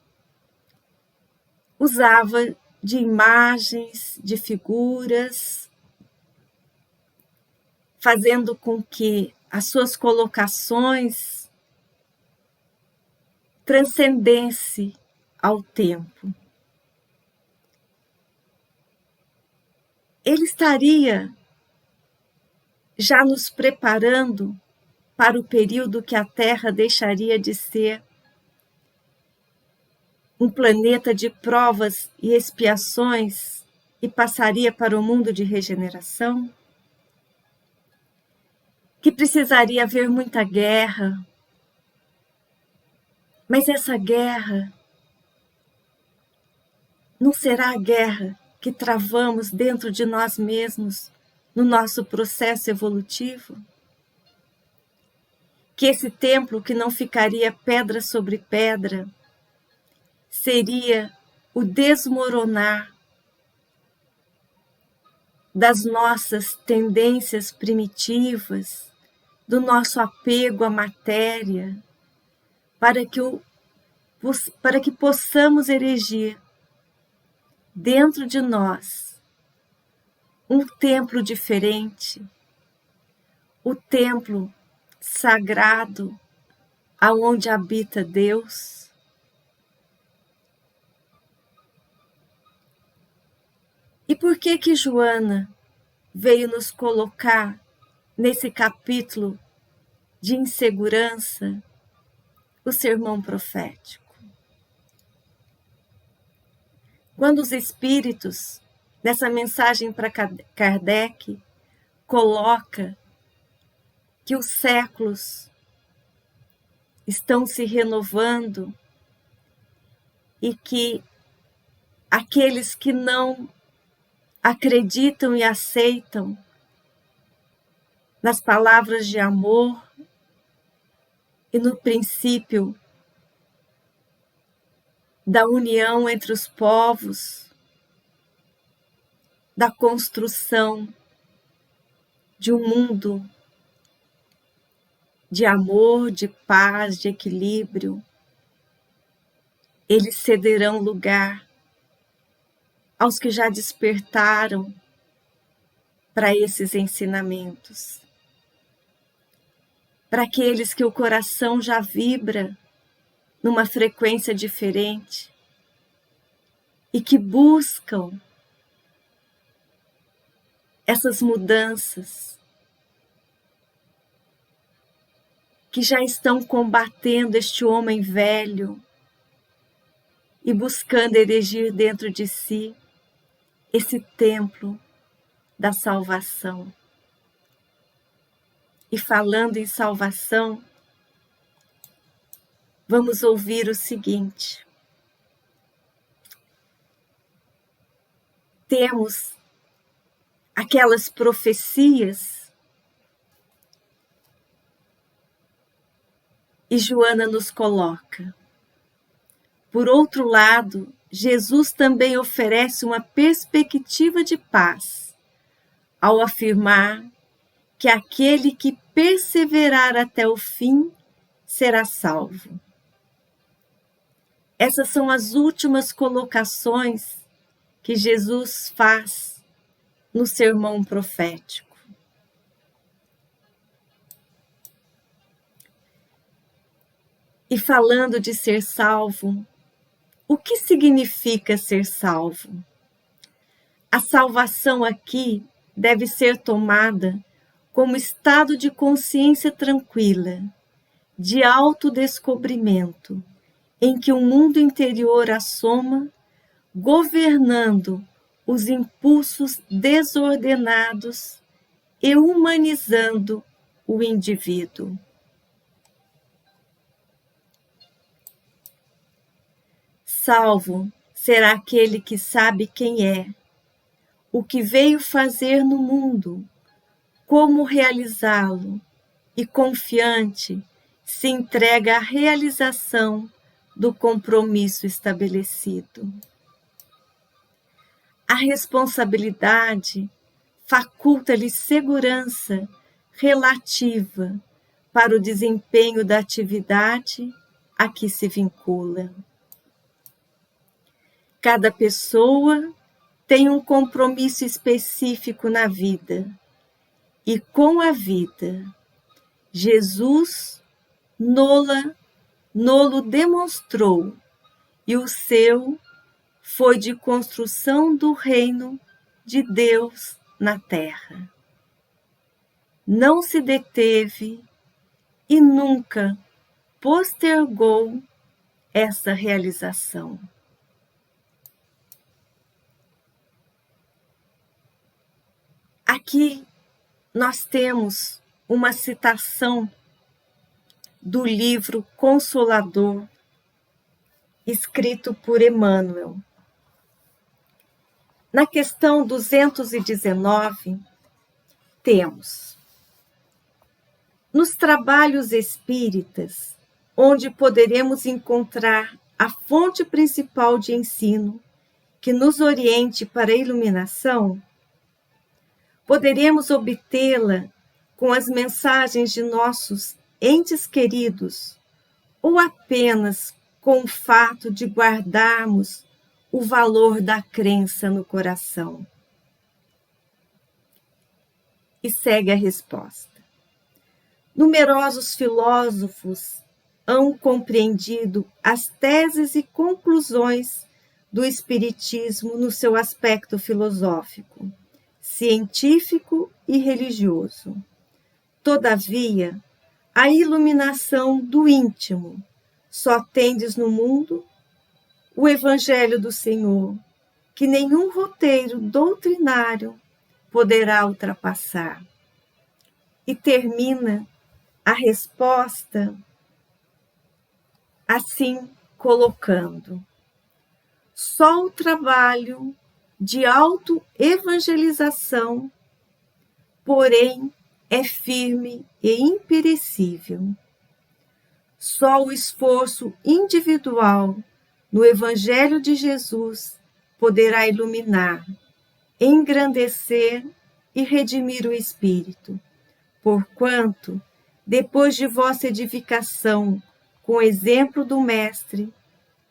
usava de imagens, de figuras, fazendo com que as suas colocações transcendessem ao tempo. Ele estaria já nos preparando para o período que a Terra deixaria de ser um planeta de provas e expiações e passaria para o mundo de regeneração? Que precisaria haver muita guerra, mas essa guerra não será a guerra que travamos dentro de nós mesmos no nosso processo evolutivo? Que esse templo que não ficaria pedra sobre pedra seria o desmoronar das nossas tendências primitivas, do nosso apego à matéria, para que possamos erigir dentro de nós um templo diferente, o templo sagrado aonde habita Deus. E por que Joana veio nos colocar nesse capítulo de insegurança o sermão profético? Quando os espíritos, nessa mensagem para Kardec, coloca que os séculos estão se renovando e que aqueles que não acreditam e aceitam nas palavras de amor e no princípio da união entre os povos, da construção de um mundo de amor, de paz, de equilíbrio, eles cederão lugar aos que já despertaram para esses ensinamentos, para aqueles que o coração já vibra numa frequência diferente e que buscam essas mudanças, que já estão combatendo este homem velho e buscando erigir dentro de si esse templo da salvação. E falando em salvação, vamos ouvir o seguinte: temos aquelas profecias e Joana nos coloca. Por outro lado, Jesus também oferece uma perspectiva de paz, ao afirmar que aquele que perseverar até o fim será salvo. Essas são as últimas colocações que Jesus faz no sermão profético. E falando de ser salvo, o que significa ser salvo? A salvação aqui deve ser tomada como estado de consciência tranquila, de autodescobrimento, em que o mundo interior assoma, governando os impulsos desordenados e humanizando o indivíduo. Salvo será aquele que sabe quem é, o que veio fazer no mundo, como realizá-lo, e confiante se entrega à realização do compromisso estabelecido. A responsabilidade faculta-lhe segurança relativa para o desempenho da atividade a que se vincula. Cada pessoa tem um compromisso específico na vida e com a vida. Jesus nolo demonstrou e o seu foi de construção do reino de Deus na terra. Não se deteve e nunca postergou essa realização. Aqui nós temos uma citação do livro Consolador, escrito por Emmanuel. Na questão 219, temos: nos trabalhos espíritas, onde poderemos encontrar a fonte principal de ensino que nos oriente para a iluminação, Poderemos obtê-la com as mensagens de nossos entes queridos ou apenas com o fato de guardarmos o valor da crença no coração? E segue a resposta. Numerosos filósofos hão compreendido as teses e conclusões do Espiritismo no seu aspecto filosófico, científico e religioso. Todavia, a iluminação do íntimo só tendes no mundo o Evangelho do Senhor, que nenhum roteiro doutrinário poderá ultrapassar. E termina a resposta assim colocando: só o trabalho de autoevangelização, porém, é firme e imperecível. Só o esforço individual no Evangelho de Jesus poderá iluminar, engrandecer e redimir o espírito, porquanto, depois de vossa edificação com o exemplo do Mestre,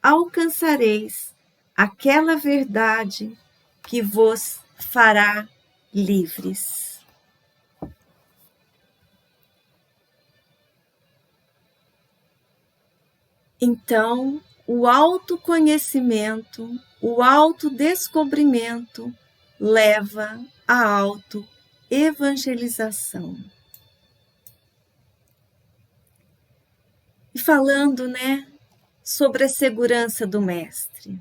alcançareis aquela verdade que vos fará livres. Então, o autoconhecimento, o autodescobrimento leva à autoevangelização. E falando, sobre a segurança do Mestre.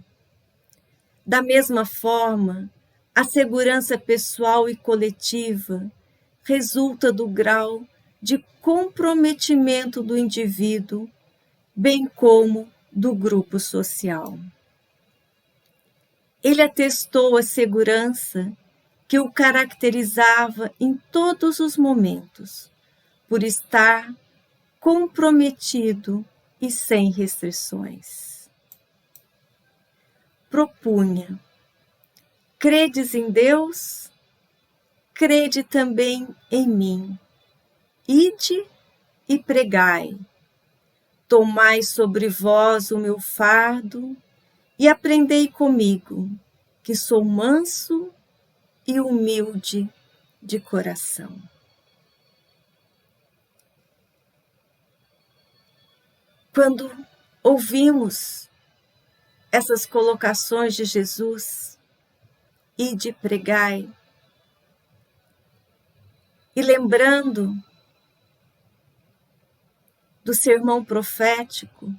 Da mesma forma, a segurança pessoal e coletiva resulta do grau de comprometimento do indivíduo, bem como do grupo social. Ele atestou a segurança que o caracterizava em todos os momentos, por estar comprometido e sem restrições. Propunha: credes em Deus? Crede também em mim. Ide e pregai. Tomai sobre vós o meu fardo e aprendei comigo, que sou manso e humilde de coração. Quando ouvimos essas colocações de Jesus, ide pregai, e lembrando do sermão profético,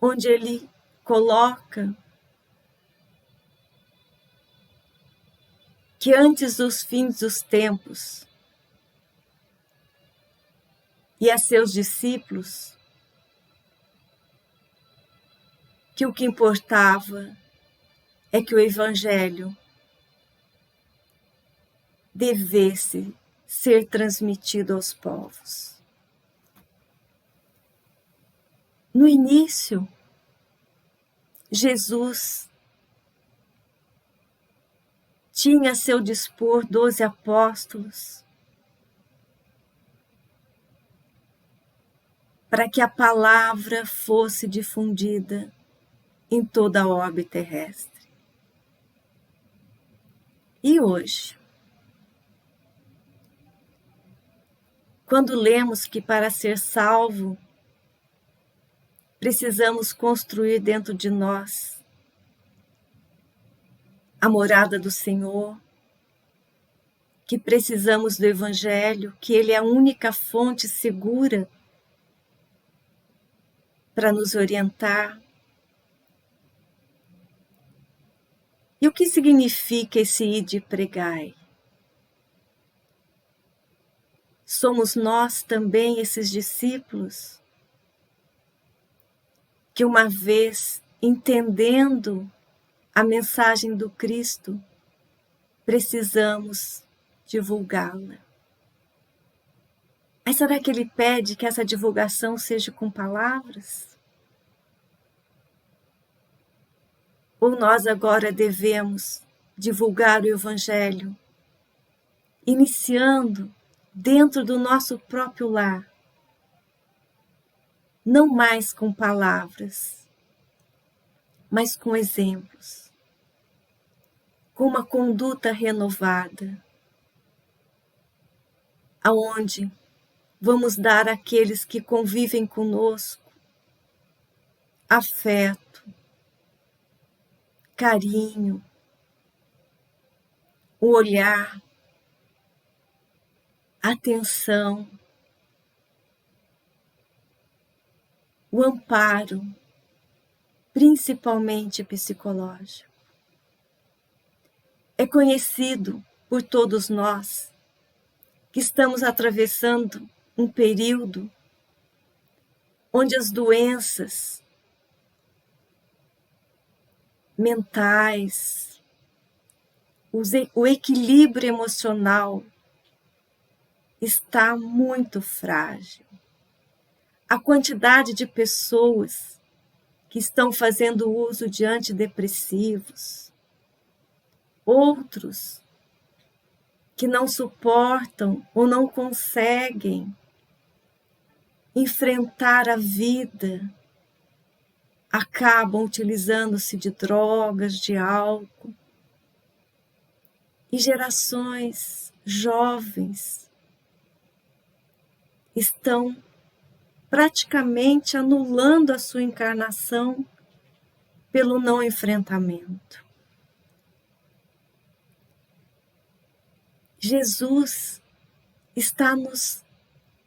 onde ele coloca que antes dos fins dos tempos, e a seus discípulos, que o que importava é que o Evangelho devesse ser transmitido aos povos. No início, Jesus tinha a seu dispor 12 apóstolos, para que a palavra fosse difundida em toda a orbe terrestre. E hoje, quando lemos que para ser salvo, precisamos construir dentro de nós a morada do Senhor, que precisamos do Evangelho, que ele é a única fonte segura para nos orientar. E o que significa esse ide e pregai? Somos nós também esses discípulos que, uma vez entendendo a mensagem do Cristo, precisamos divulgá-la. Mas será que ele pede que essa divulgação seja com palavras? Ou nós agora devemos divulgar o Evangelho iniciando dentro do nosso próprio lar, não mais com palavras, mas com exemplos, com uma conduta renovada, aonde vamos dar àqueles que convivem conosco afeto, carinho, o olhar, atenção, o amparo, principalmente psicológico. É conhecido por todos nós que estamos atravessando um período onde as doenças mentais, o equilíbrio emocional está muito frágil. A quantidade de pessoas que estão fazendo uso de antidepressivos, outros que não suportam ou não conseguem enfrentar a vida, acabam utilizando-se de drogas, de álcool. E gerações jovens estão praticamente anulando a sua encarnação pelo não enfrentamento. Jesus está nos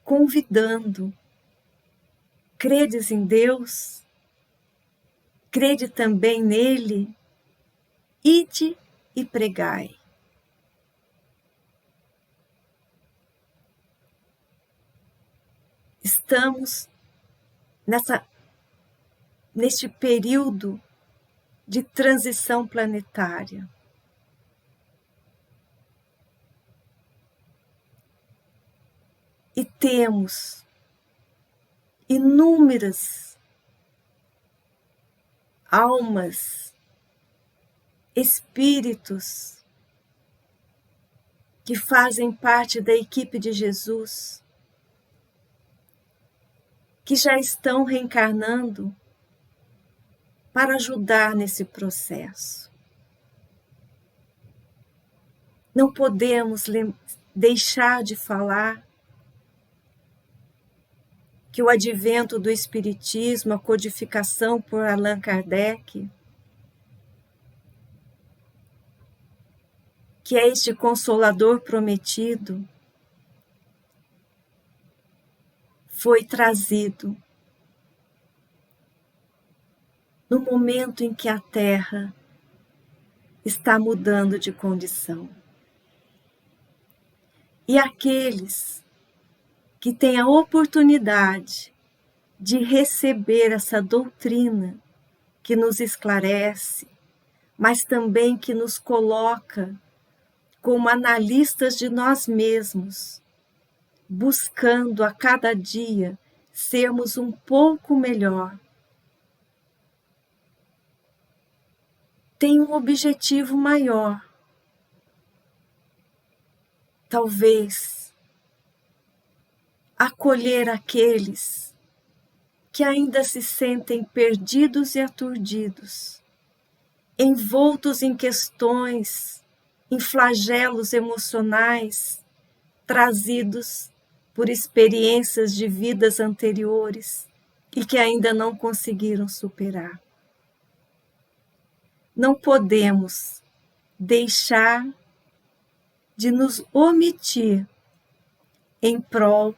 convidando. Credes em Deus? Crede também nele? Ide e pregai. Estamos neste período de transição planetária. E temos inúmeras almas, espíritos que fazem parte da equipe de Jesus, que já estão reencarnando para ajudar nesse processo. Não podemos deixar de falar que o advento do Espiritismo, a codificação por Allan Kardec, que é este Consolador prometido, foi trazido no momento em que a Terra está mudando de condição. E aqueles que têm a oportunidade de receber essa doutrina que nos esclarece, mas também que nos coloca como analistas de nós mesmos, buscando a cada dia sermos um pouco melhor. Tem um objetivo maior. Talvez acolher aqueles que ainda se sentem perdidos e aturdidos, envoltos em questões, em flagelos emocionais trazidos por experiências de vidas anteriores e que ainda não conseguiram superar. Não podemos deixar de nos omitir em prol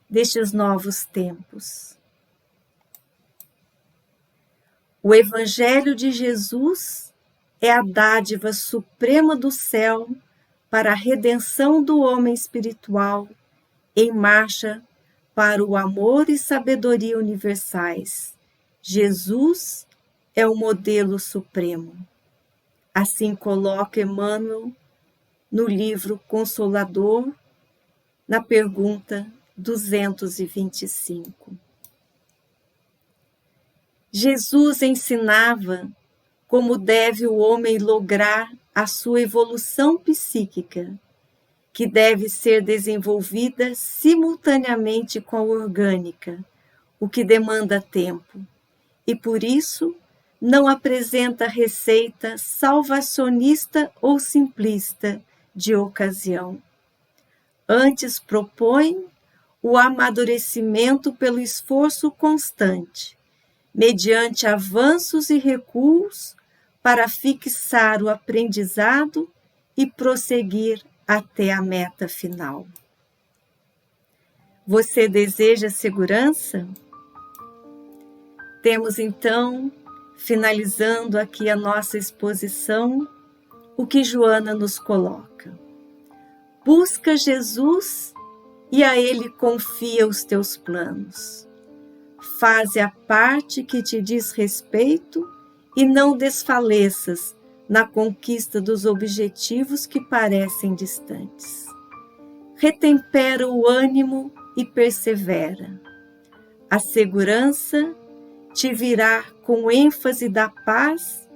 destes novos tempos. O Evangelho de Jesus é a dádiva suprema do céu para a redenção do homem espiritual em marcha para o amor e sabedoria universais. Jesus é o modelo supremo. Assim coloca Emmanuel no livro Consolador, na pergunta 225. Jesus ensinava como deve o homem lograr a sua evolução psíquica que deve ser desenvolvida simultaneamente com a orgânica, o que demanda tempo, e por isso não apresenta receita salvacionista ou simplista de ocasião. Antes propõe o amadurecimento pelo esforço constante, mediante avanços e recuos para fixar o aprendizado e prosseguir até a meta final. Você deseja segurança? Temos então, finalizando aqui a nossa exposição, o que Joana nos coloca. Busca Jesus e a Ele confia os teus planos. Faze a parte que te diz respeito e não desfaleças na conquista dos objetivos que parecem distantes. Retempera o ânimo e persevera. A segurança te virá com ênfase da paz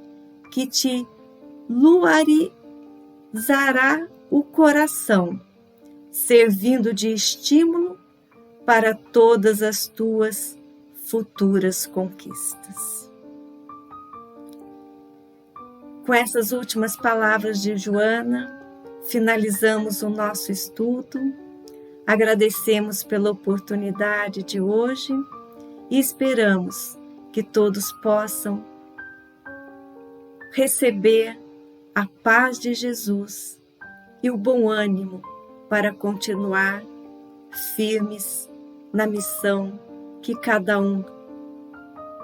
que te luarizará o coração, servindo de estímulo para todas as tuas futuras conquistas. Com essas últimas palavras de Joana, finalizamos o nosso estudo. Agradecemos pela oportunidade de hoje e esperamos que todos possam receber a paz de Jesus e o bom ânimo para continuar firmes na missão que cada um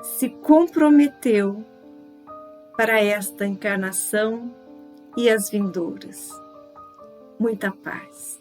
se comprometeu para esta encarnação e as vindouras. Muita paz.